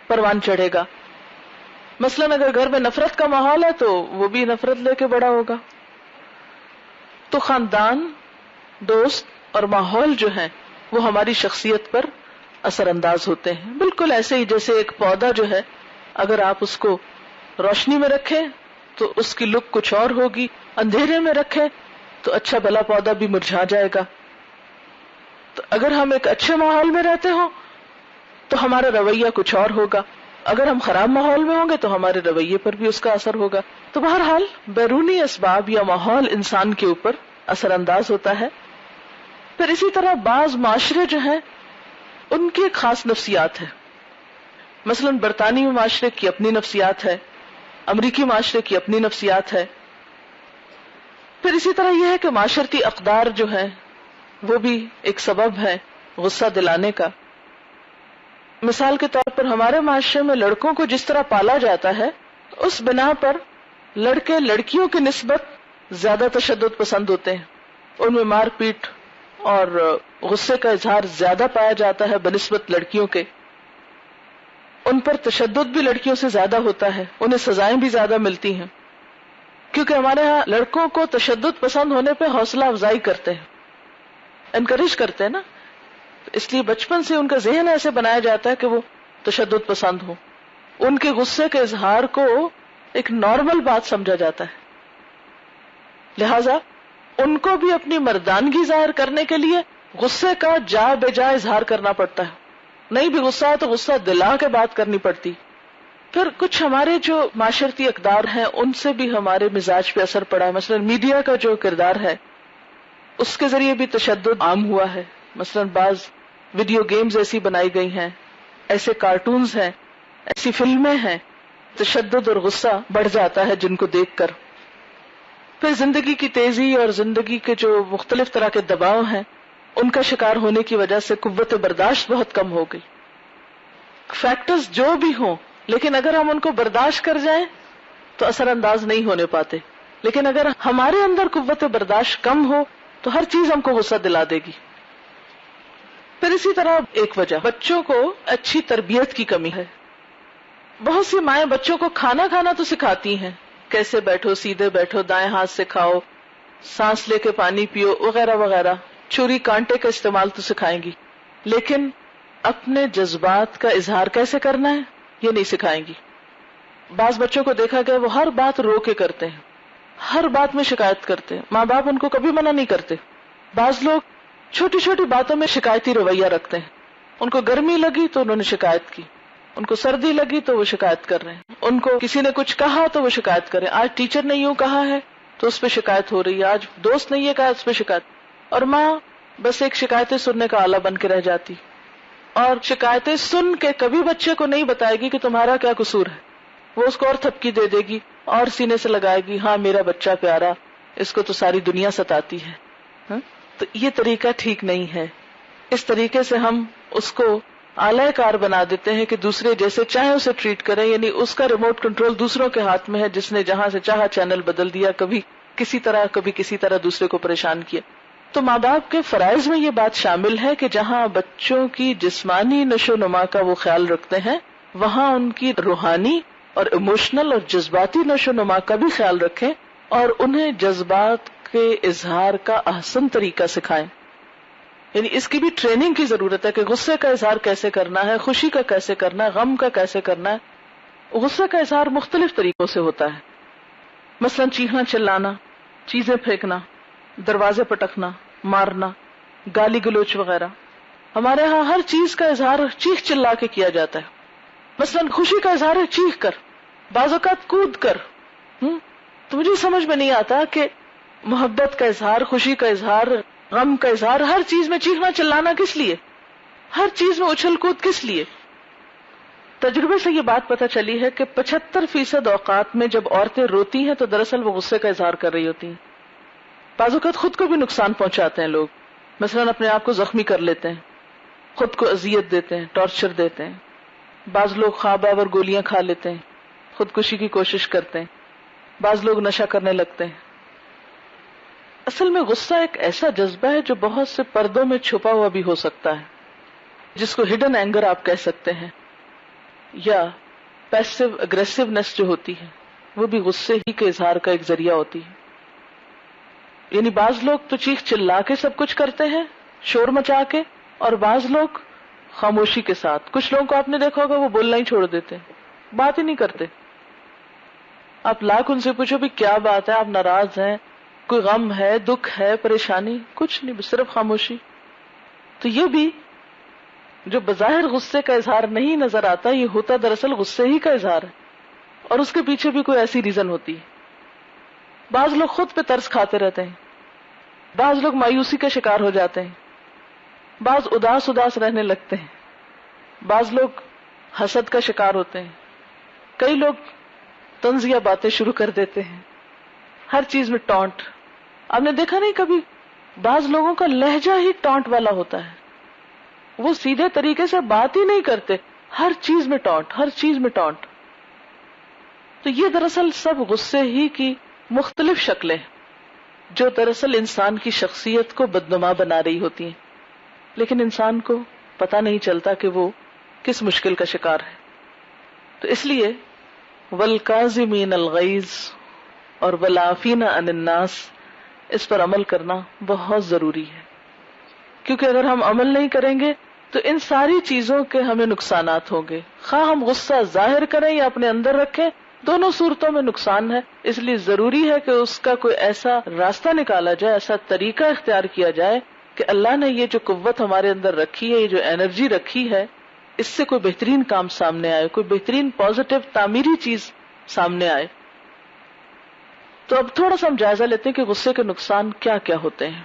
پروان چڑھے گا. مثلا اگر گھر میں نفرت کا ماحول ہے تو وہ بھی نفرت لے کے بڑا ہوگا. تو خاندان، دوست اور ماحول جو ہیں وہ ہماری شخصیت پر اثر انداز ہوتے ہیں. بالکل ایسے ہی جیسے ایک پودا جو ہے اگر آپ اس کو روشنی میں رکھیں تو اس کی لک کچھ اور ہوگی، اندھیرے میں رکھیں تو اچھا بھلا پودا بھی مرجھا جائے گا. تو اگر ہم ایک اچھے ماحول میں رہتے ہوں تو ہمارا رویہ کچھ اور ہوگا، اگر ہم خراب ماحول میں ہوں گے تو ہمارے رویے پر بھی اس کا اثر ہوگا. تو بہرحال بیرونی اسباب یا ماحول انسان کے اوپر اثر انداز ہوتا ہے. پھر اسی طرح بعض معاشرے جو ہیں ان کی ایک خاص نفسیات ہے. مثلا برطانوی معاشرے کی اپنی نفسیات ہے، امریکی معاشرے کی اپنی نفسیات ہے. پھر اسی طرح یہ ہے کہ معاشرتی اقدار جو ہیں وہ بھی ایک سبب ہے غصہ دلانے کا. مثال کے طور پر ہمارے معاشرے میں لڑکوں کو جس طرح پالا جاتا ہے اس بنا پر لڑکے لڑکیوں کی نسبت زیادہ تشدد پسند ہوتے ہیں، ان میں مار پیٹ اور غصے کا اظہار زیادہ پایا جاتا ہے بنسبت لڑکیوں کے. ان پر تشدد بھی لڑکیوں سے زیادہ ہوتا ہے، انہیں سزائیں بھی زیادہ ملتی ہیں، کیونکہ ہمارے ہاں لڑکوں کو تشدد پسند ہونے پہ حوصلہ افزائی کرتے ہیں، انکریج کرتے ہیں نا. اس لیے بچپن سے ان کا ذہن ایسے بنایا جاتا ہے کہ وہ تشدد پسند ہو. ان کے غصے کے اظہار کو ایک نارمل بات سمجھا جاتا ہے، لہذا ان کو بھی اپنی مردانگی ظاہر کرنے کے لیے غصے کا جا بجا اظہار کرنا پڑتا ہے. نہیں بھی غصہ ہے تو غصہ دلا کے بات کرنی پڑتی. پھر کچھ ہمارے جو معاشرتی اقدار ہیں ان سے بھی ہمارے مزاج پہ اثر پڑا ہے. مثلا میڈیا کا جو کردار ہے اس کے ذریعے بھی تشدد عام ہوا ہے. مثلا بعض ویڈیو گیمز ایسی بنائی گئی ہیں، ایسے کارٹونز ہیں، ایسی فلمیں ہیں، تشدد اور غصہ بڑھ جاتا ہے جن کو دیکھ کر. پھر زندگی کی تیزی اور زندگی کے جو مختلف طرح کے دباؤ ہیں ان کا شکار ہونے کی وجہ سے قوت برداشت بہت کم ہو گئی. فیکٹرز جو بھی ہوں لیکن اگر ہم ان کو برداشت کر جائیں تو اثر انداز نہیں ہونے پاتے. لیکن اگر ہمارے اندر قوت برداشت کم ہو تو ہر چیز ہم کو غصہ دلا دے گی. پھر اسی طرح ایک وجہ بچوں کو اچھی تربیت کی کمی ہے. بہت سی مائیں بچوں کو کھانا تو سکھاتی ہیں، کیسے بیٹھو، سیدھے بیٹھو، دائیں ہاتھ سے کھاؤ، سانس لے کے پانی پیو وغیرہ وغیرہ، چھری کانٹے کا استعمال تو سکھائیں گی، لیکن اپنے جذبات کا اظہار کیسے کرنا ہے یہ نہیں سکھائیں گی. بعض بچوں کو دیکھا گیا وہ ہر بات رو کے کرتے ہیں، ہر بات میں شکایت کرتے ہیں، ماں باپ ان کو کبھی منع نہیں کرتے. بعض لوگ چھوٹی چھوٹی باتوں میں شکایتی رویہ رکھتے ہیں، ان کو گرمی لگی تو انہوں نے شکایت کی، ان کو سردی لگی تو وہ شکایت کر رہے ہیں، ان کو کسی نے کچھ کہا تو وہ شکایت کر رہے ہیں، آج ٹیچر نے یوں کہا ہے تو اس پہ شکایت ہو رہی ہے، آج دوست نے یہ کہا اس پہ شکایت. اور ماں بس ایک شکایتیں سننے کا آلہ بن کے رہ جاتی، اور شکایتیں سن کے کبھی بچے کو نہیں بتائے گی کہ تمہارا کیا قصور ہے. وہ اس کو اور تھپکی دے دے گی اور سینے سے لگائے گی، ہاں میرا بچہ پیارا، اس کو تو ساری دنیا ستاتی ہے. تو یہ طریقہ ٹھیک نہیں ہے. اس طریقے سے ہم اس کو آلہ کار بنا دیتے ہیں کہ دوسرے جیسے چاہے اسے ٹریٹ کریں، یعنی اس کا ریموٹ کنٹرول دوسروں کے ہاتھ میں ہے، جس نے جہاں سے چاہا چینل بدل دیا، کبھی کسی طرح دوسرے کو پریشان کیا. تو ماں باپ کے فرائض میں یہ بات شامل ہے کہ جہاں بچوں کی جسمانی نشو و نما کا وہ خیال رکھتے ہیں، وہاں ان کی روحانی اور ایموشنل اور جذباتی نشو و نما کا بھی خیال رکھیں، اور انہیں جذبات کے اظہار کا احسن طریقہ سکھائیں. یعنی اس کی بھی ٹریننگ کی ضرورت ہے کہ غصے کا اظہار کیسے کرنا ہے، خوشی کا کیسے کرنا ہے، غم کا کیسے کرنا ہے. غصے کا اظہار مختلف طریقوں سے ہوتا ہے، مثلا چیخنا، چلانا، چیزیں پھینکنا، دروازے پٹکنا، مارنا، گالی گلوچ وغیرہ. ہمارے ہاں ہر چیز کا اظہار چیخ چلا کے کیا جاتا ہے. مثلا خوشی کا اظہار ہے چیخ کر، بعض اوقات کود کر. تو مجھے سمجھ میں نہیں آتا کہ محبت کا اظہار، خوشی کا اظہار، غم کا اظہار، ہر چیز میں چیخنا چلانا کس لیے، ہر چیز میں اچھل کود کس لیے. تجربے سے یہ بات پتہ چلی ہے کہ 75% اوقات میں جب عورتیں روتی ہیں تو دراصل وہ غصے کا اظہار کر رہی ہوتی ہیں. بعض اوقات خود کو بھی نقصان پہنچاتے ہیں لوگ، مثلا اپنے آپ کو زخمی کر لیتے ہیں، خود کو اذیت دیتے ہیں، ٹارچر دیتے ہیں. بعض لوگ خواب آور گولیاں کھا لیتے ہیں، خودکشی کی کوشش کرتے ہیں. بعض لوگ نشہ کرنے لگتے ہیں. اصل میں غصہ ایک ایسا جذبہ ہے جو بہت سے پردوں میں چھپا ہوا بھی ہو سکتا ہے، جس کو ہڈن اینگر آپ کہہ سکتے ہیں، یا پیسو اگریسونیس جو ہوتی ہے وہ بھی غصے ہی کے اظہار کا ایک ذریعہ ہوتی ہے. یعنی بعض لوگ تو چیخ چلا کے سب کچھ کرتے ہیں، شور مچا کے، اور بعض لوگ خاموشی کے ساتھ. کچھ لوگوں کو آپ نے دیکھا ہوگا وہ بولنا ہی چھوڑ دیتے ہیں، بات ہی نہیں کرتے. آپ لاکھ ان سے پوچھو بھی کیا بات ہے، آپ ناراض ہیں، کوئی غم ہے، دکھ ہے، پریشانی، کچھ نہیں، صرف خاموشی. تو یہ بھی جو بظاہر غصے کا اظہار نہیں نظر آتا، یہ ہوتا دراصل غصے ہی کا اظہار ہے، اور اس کے پیچھے بھی کوئی ایسی ریزن ہوتی ہے. بعض لوگ خود پہ ترس کھاتے رہتے ہیں، بعض لوگ مایوسی کے شکار ہو جاتے ہیں، بعض اداس رہنے لگتے ہیں، بعض لوگ حسد کا شکار ہوتے ہیں، کئی لوگ طنزیہ باتیں شروع کر دیتے ہیں، ہر چیز میں ٹانٹ. آپ نے دیکھا نہیں کبھی بعض لوگوں کا لہجہ ہی ٹانٹ والا ہوتا ہے، وہ سیدھے طریقے سے بات ہی نہیں کرتے، ہر چیز میں ٹانٹ، ہر چیز میں ٹانٹ. تو یہ دراصل سب غصے ہی کی مختلف شکلیں جو دراصل انسان کی شخصیت کو بدنما بنا رہی ہوتی ہیں، لیکن انسان کو پتہ نہیں چلتا کہ وہ کس مشکل کا شکار ہے. تو اس لیے والکاظمین الغیظ اور والعافین عن الناس، اس پر عمل کرنا بہت ضروری ہے، کیونکہ اگر ہم عمل نہیں کریں گے تو ان ساری چیزوں کے ہمیں نقصانات ہوں گے. خواہ ہم غصہ ظاہر کریں یا اپنے اندر رکھیں، دونوں صورتوں میں نقصان ہے. اس لیے ضروری ہے کہ اس کا کوئی ایسا راستہ نکالا جائے، ایسا طریقہ اختیار کیا جائے کہ اللہ نے یہ جو قوت ہمارے اندر رکھی ہے، یہ جو انرجی رکھی ہے، اس سے کوئی بہترین کام سامنے آئے، کوئی بہترین پازیٹیو تعمیری چیز سامنے آئے. تو اب تھوڑا سا ہم جائزہ لیتے ہیں کہ غصے کے نقصان کیا کیا ہوتے ہیں.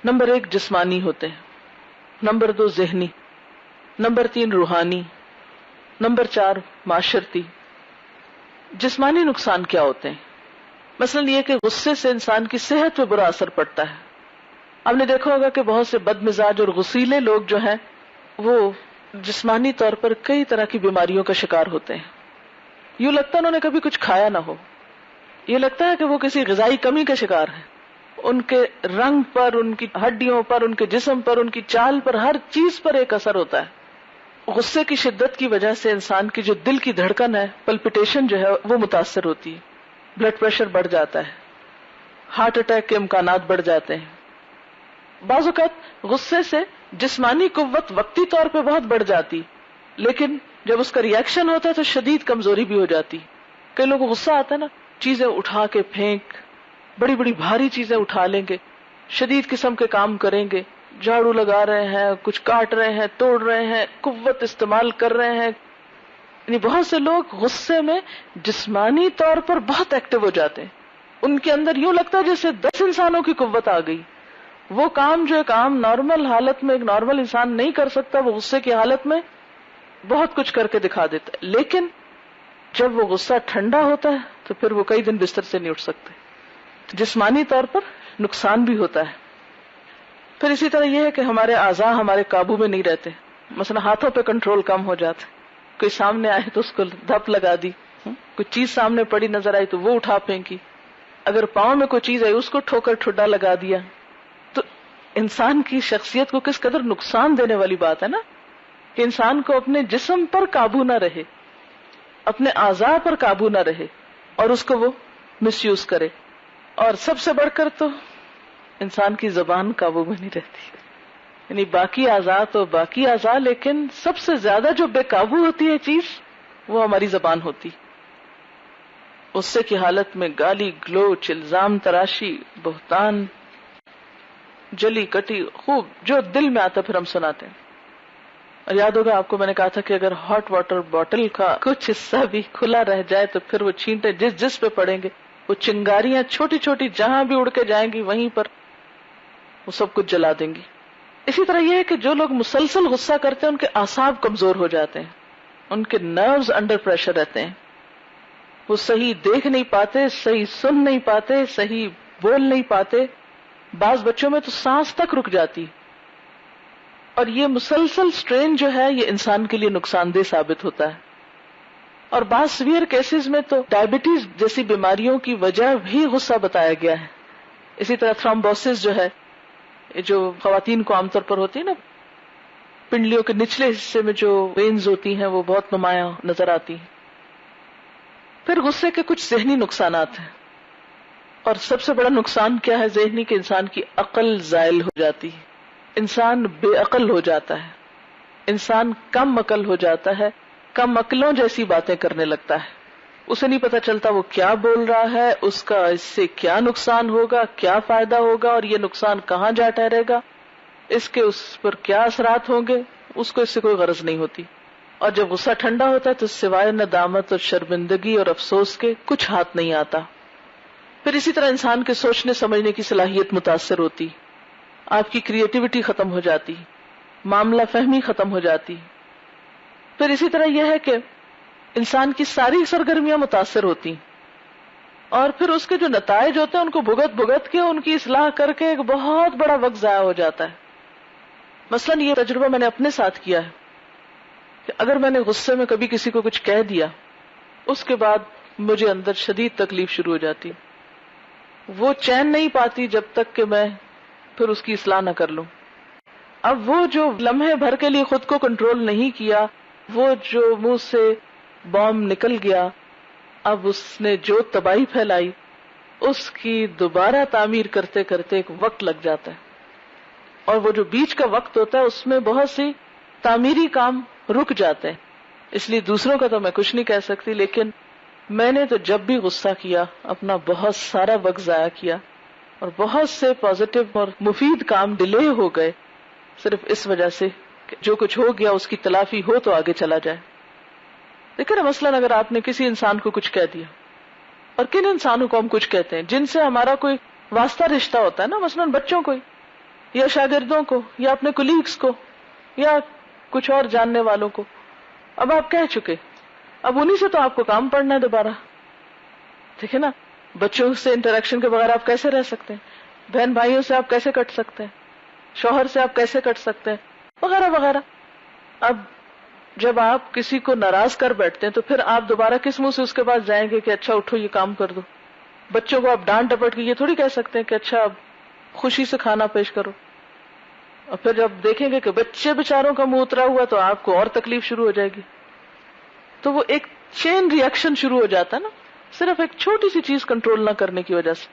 نمبر 1 جسمانی ہوتے ہیں، نمبر 2 ذہنی، نمبر 3 روحانی، نمبر 4 معاشرتی. جسمانی نقصان کیا ہوتے ہیں؟ مثلا یہ کہ غصے سے انسان کی صحت پہ برا اثر پڑتا ہے. آپ نے دیکھا ہوگا کہ بہت سے بد مزاج اور غصیلے لوگ جو ہیں وہ جسمانی طور پر کئی طرح کی بیماریوں کا شکار ہوتے ہیں. یوں لگتا ہے انہوں نے کبھی کچھ کھایا نہ ہو، یہ لگتا ہے کہ وہ کسی غذائی کمی کا شکار ہے. ان کے رنگ پر، ان کی ہڈیوں پر، ان کے جسم پر، ان کی چال پر، ہر چیز پر ایک اثر ہوتا ہے. غصے کی شدت کی وجہ سے انسان کی جو دل کی دھڑکن ہے، پلپیٹیشن جو ہے وہ متاثر ہوتی ہے، بلڈ پریشر بڑھ جاتا ہے، ہارٹ اٹیک کے امکانات بڑھ جاتے ہیں. بعض اوقات غصے سے جسمانی قوت وقتی طور پہ بہت بڑھ جاتی، لیکن جب اس کا ری ایکشن ہوتا ہے تو شدید کمزوری بھی ہو جاتی. کئی لوگوں کو غصہ آتا ہے نا، چیزیں اٹھا کے پھینک، بڑی بڑی بھاری چیزیں اٹھا لیں گے، شدید قسم کے کام کریں گے، جھاڑو لگا رہے ہیں، کچھ کاٹ رہے ہیں، توڑ رہے ہیں، قوت استعمال کر رہے ہیں. یعنی بہت سے لوگ غصے میں جسمانی طور پر بہت ایکٹیو ہو جاتے ہیں. ان کے اندر یوں لگتا ہے جیسے 10 انسانوں کی قوت آ گئی. وہ کام جو ایک عام نارمل حالت میں ایک نارمل انسان نہیں کر سکتا، وہ غصے کی حالت میں بہت کچھ کر کے دکھا دیتا ہے. لیکن جب وہ غصہ ٹھنڈا ہوتا ہے تو پھر وہ کئی دن بستر سے نہیں اٹھ سکتے. جسمانی طور پر نقصان بھی ہوتا ہے. پھر اسی طرح یہ ہے کہ ہمارے اعضاء ہمارے قابو میں نہیں رہتے. مثلا ہاتھوں پہ کنٹرول کم ہو جاتا ہے. کوئی سامنے آئے تو اس کو دھپ لگا دی، کوئی چیز سامنے پڑی نظر آئی تو وہ اٹھا پھینکی، اگر پاؤں میں کوئی چیز آئی اس کو ٹھوکر ٹھڈا لگا دیا. تو انسان کی شخصیت کو کس قدر نقصان دینے والی بات ہے نا، کہ انسان کو اپنے جسم پر قابو نہ رہے، اپنے اعضاء پر قابو نہ رہے اور اس کو وہ مس یوز کرے. اور سب سے بڑھ کر تو انسان کی زبان قابو میں نہیں رہتی. یعنی باقی اعضاء تو باقی اعضاء، لیکن سب سے زیادہ جو بے قابو ہوتی ہے چیز وہ ہماری زبان ہوتی. غصے کی حالت میں گالی گلوچ، الزام تراشی، بہتان، جلی کٹی خوب جو دل میں آتا پھر ہم سناتے ہیں. اور یاد ہوگا آپ کو میں نے کہا تھا کہ اگر ہاٹ واٹر بوٹل کا کچھ حصہ بھی کھلا رہ جائے تو پھر وہ چھینٹے جس پہ پڑیں گے، وہ چنگاریاں چھوٹی چھوٹی جہاں بھی اڑ کے جائیں گی وہیں پر وہ سب کچھ جلا دیں گی. اسی طرح یہ ہے کہ جو لوگ مسلسل غصہ کرتے ہیں ان کے اعصاب کمزور ہو جاتے ہیں، ان کے نروز انڈر پریشر رہتے ہیں، وہ صحیح دیکھ نہیں پاتے، صحیح سن نہیں پاتے، صحیح بول نہیں پاتے. بعض بچوں میں تو سانس تک رک جاتی. اور یہ مسلسل سٹرین جو ہے یہ انسان کے لیے نقصان دہ ثابت ہوتا ہے. اور بعض سیویئر کیسز میں تو ڈائبٹیز جیسی بیماریوں کی وجہ بھی غصہ بتایا گیا ہے. اسی طرح تھرومبوسس جو ہے، جو خواتین کو عام طور پر ہوتی ہے نا، پنڈلیوں کے نچلے حصے میں جو وینز ہوتی ہیں وہ بہت نمایاں نظر آتی ہیں. پھر غصے کے کچھ ذہنی نقصانات ہیں، اور سب سے بڑا نقصان کیا ہے ذہنی، کہ انسان کی عقل زائل ہو جاتی ہے، انسان بے عقل ہو جاتا ہے، انسان کم عقل ہو جاتا ہے، کم عقلوں جیسی باتیں کرنے لگتا ہے. اسے نہیں پتا چلتا وہ کیا بول رہا ہے، اس کا اس سے کیا نقصان ہوگا، کیا فائدہ ہوگا، اور یہ نقصان کہاں جا ٹھہرے گا، اس کے اس پر کیا اثرات ہوں گے، اس کو اس سے کوئی غرض نہیں ہوتی. اور جب غصہ ٹھنڈا ہوتا ہے تو سوائے ندامت اور شرمندگی اور افسوس کے کچھ ہاتھ نہیں آتا. پھر اسی طرح انسان کے سوچنے سمجھنے کی صلاحیت متاثر ہوتی، آپ کی کریٹیوٹی ختم ہو جاتی، معاملہ فہمی ختم ہو جاتی. پھر اسی طرح یہ ہے کہ انسان کی ساری سرگرمیاں متاثر ہوتی، اور پھر اس کے جو نتائج ہوتے ہیں ان کو بھگت کے ان کی اصلاح کر کے ایک بہت بڑا وقت ضائع ہو جاتا ہے. مثلا یہ تجربہ میں نے اپنے ساتھ کیا ہے کہ اگر میں نے غصے میں کبھی کسی کو کچھ کہہ دیا، اس کے بعد مجھے اندر شدید تکلیف شروع ہو جاتی. وہ چین نہیں پاتی جب تک کہ میں پھر اس کی اصلاح نہ کر لوں. اب وہ جو لمحے بھر کے لیے خود کو کنٹرول نہیں کیا، وہ جو منہ سے بام نکل گیا، اب اس نے جو تباہی پھیلائی، اس کی دوبارہ تعمیر کرتے کرتے ایک وقت لگ جاتا ہے. اور وہ جو بیچ کا وقت ہوتا ہے اس میں بہت سی تعمیری کام رک جاتے ہیں. اس لیے دوسروں کا تو میں کچھ نہیں کہہ سکتی، لیکن میں نے تو جب بھی غصہ کیا اپنا بہت سارا وقت ضائع کیا، اور بہت سے پازیٹو اور مفید کام ڈیلے ہو گئے صرف اس وجہ سے کہ جو کچھ ہو گیا اس کی تلافی ہو تو آگے چلا جائے. دیکھیں نا، مثلاً اگر آپ نے کسی انسان کو کچھ کہہ دیا، اور کن انسانوں کو ہم کچھ کہتے ہیں جن سے ہمارا کوئی واسطہ رشتہ ہوتا ہے نا، مثلاً بچوں کو یا شاگردوں کو یا اپنے کولیگز کو یا کچھ اور جاننے والوں کو، اب آپ کہہ چکے، اب انہی سے تو آپ کو کام پڑنا ہے دوبارہ. دیکھیں نا، بچوں سے انٹریکشن کے بغیر آپ کیسے رہ سکتے ہیں، بہن بھائیوں سے آپ کیسے کٹ سکتے ہیں، شوہر سے آپ کیسے کٹ سکتے ہیں، وغیرہ وغیرہ. اب جب آپ کسی کو ناراض کر بیٹھتے ہیں تو پھر آپ دوبارہ کس منہ سے اس کے پاس جائیں گے کہ اچھا اٹھو یہ کام کر دو. بچوں کو آپ ڈانٹ ڈپٹ کے یہ تھوڑی کہہ سکتے ہیں کہ اچھا اب خوشی سے کھانا پیش کرو، اور پھر جب دیکھیں گے کہ بچے بیچاروں کا منہ اترا ہوا تو آپ کو اور تکلیف شروع ہو جائے گی. تو وہ ایک چین ری ایکشن شروع ہو جاتا ہے نا، صرف ایک چھوٹی سی چیز کنٹرول نہ کرنے کی وجہ سے.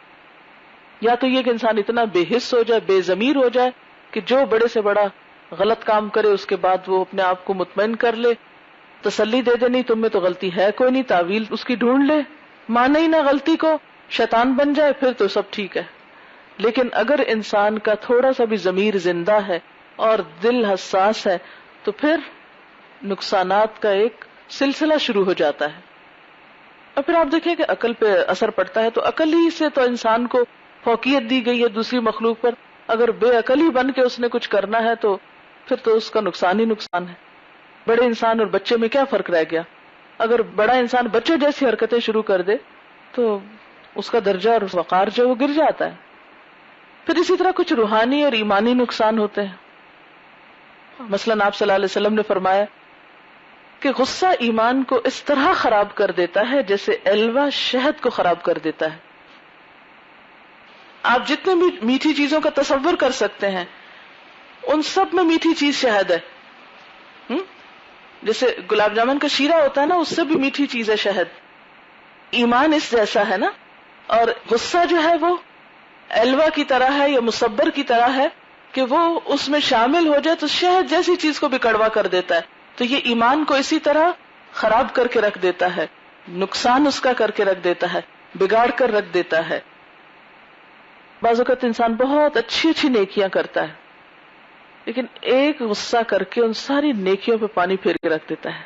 یا تو یہ کہ انسان اتنا بے حس ہو جائے، بے ضمیر ہو جائے کہ جو بڑے سے بڑا غلط کام کرے اس کے بعد وہ اپنے آپ کو مطمئن کر لے، تسلی دے دے نہیں تم میں تو غلطی ہے کوئی نہیں، تعویل اس کی ڈھونڈ لے، مانے ہی نہ غلطی کو، شیطان بن جائے، پھر تو سب ٹھیک ہے. لیکن اگر انسان کا تھوڑا سا بھی ضمیر زندہ ہے اور دل حساس ہے تو پھر نقصانات کا ایک سلسلہ شروع ہو جاتا ہے. اور پھر آپ دیکھیں کہ عقل پہ اثر پڑتا ہے، تو عقل ہی سے تو انسان کو فوقیت دی گئی ہے دوسری مخلوق پر. اگر بے عقل ہی بن کے اس نے کچھ کرنا ہے تو پھر تو اس کا نقصان ہی نقصان ہے. بڑے انسان اور بچے میں کیا فرق رہ گیا؟ اگر بڑا انسان بچوں جیسی حرکتیں شروع کر دے تو اس کا درجہ اور وقار جو وہ گر جاتا ہے. پھر اسی طرح کچھ روحانی اور ایمانی نقصان ہوتے ہیں. مثلاً آپ صلی اللہ علیہ وسلم نے فرمایا کہ غصہ ایمان کو اس طرح خراب کر دیتا ہے جیسے ایلوا شہد کو خراب کر دیتا ہے. آپ جتنے بھی میٹھی چیزوں کا تصور کر سکتے ہیں ان سب میں میٹھی چیز شہد ہے. جیسے گلاب جامن کا شیرہ ہوتا ہے نا، اس سے بھی میٹھی چیز ہے شہد. ایمان اس جیسا ہے نا، اور غصہ جو ہے وہ ایلوا کی طرح ہے یا مصبر کی طرح ہے کہ وہ اس میں شامل ہو جائے تو شہد جیسی چیز کو بھی کڑوا کر دیتا ہے. تو یہ ایمان کو اسی طرح خراب کر کے رکھ دیتا ہے، نقصان اس کا کر کے رکھ دیتا ہے، بگاڑ کر رکھ دیتا ہے. بعض اوقات انسان بہت اچھی اچھی نیکیاں کرتا ہے لیکن ایک غصہ کر کے ان ساری نیکیوں پہ پانی پھیر کے رکھ دیتا ہے.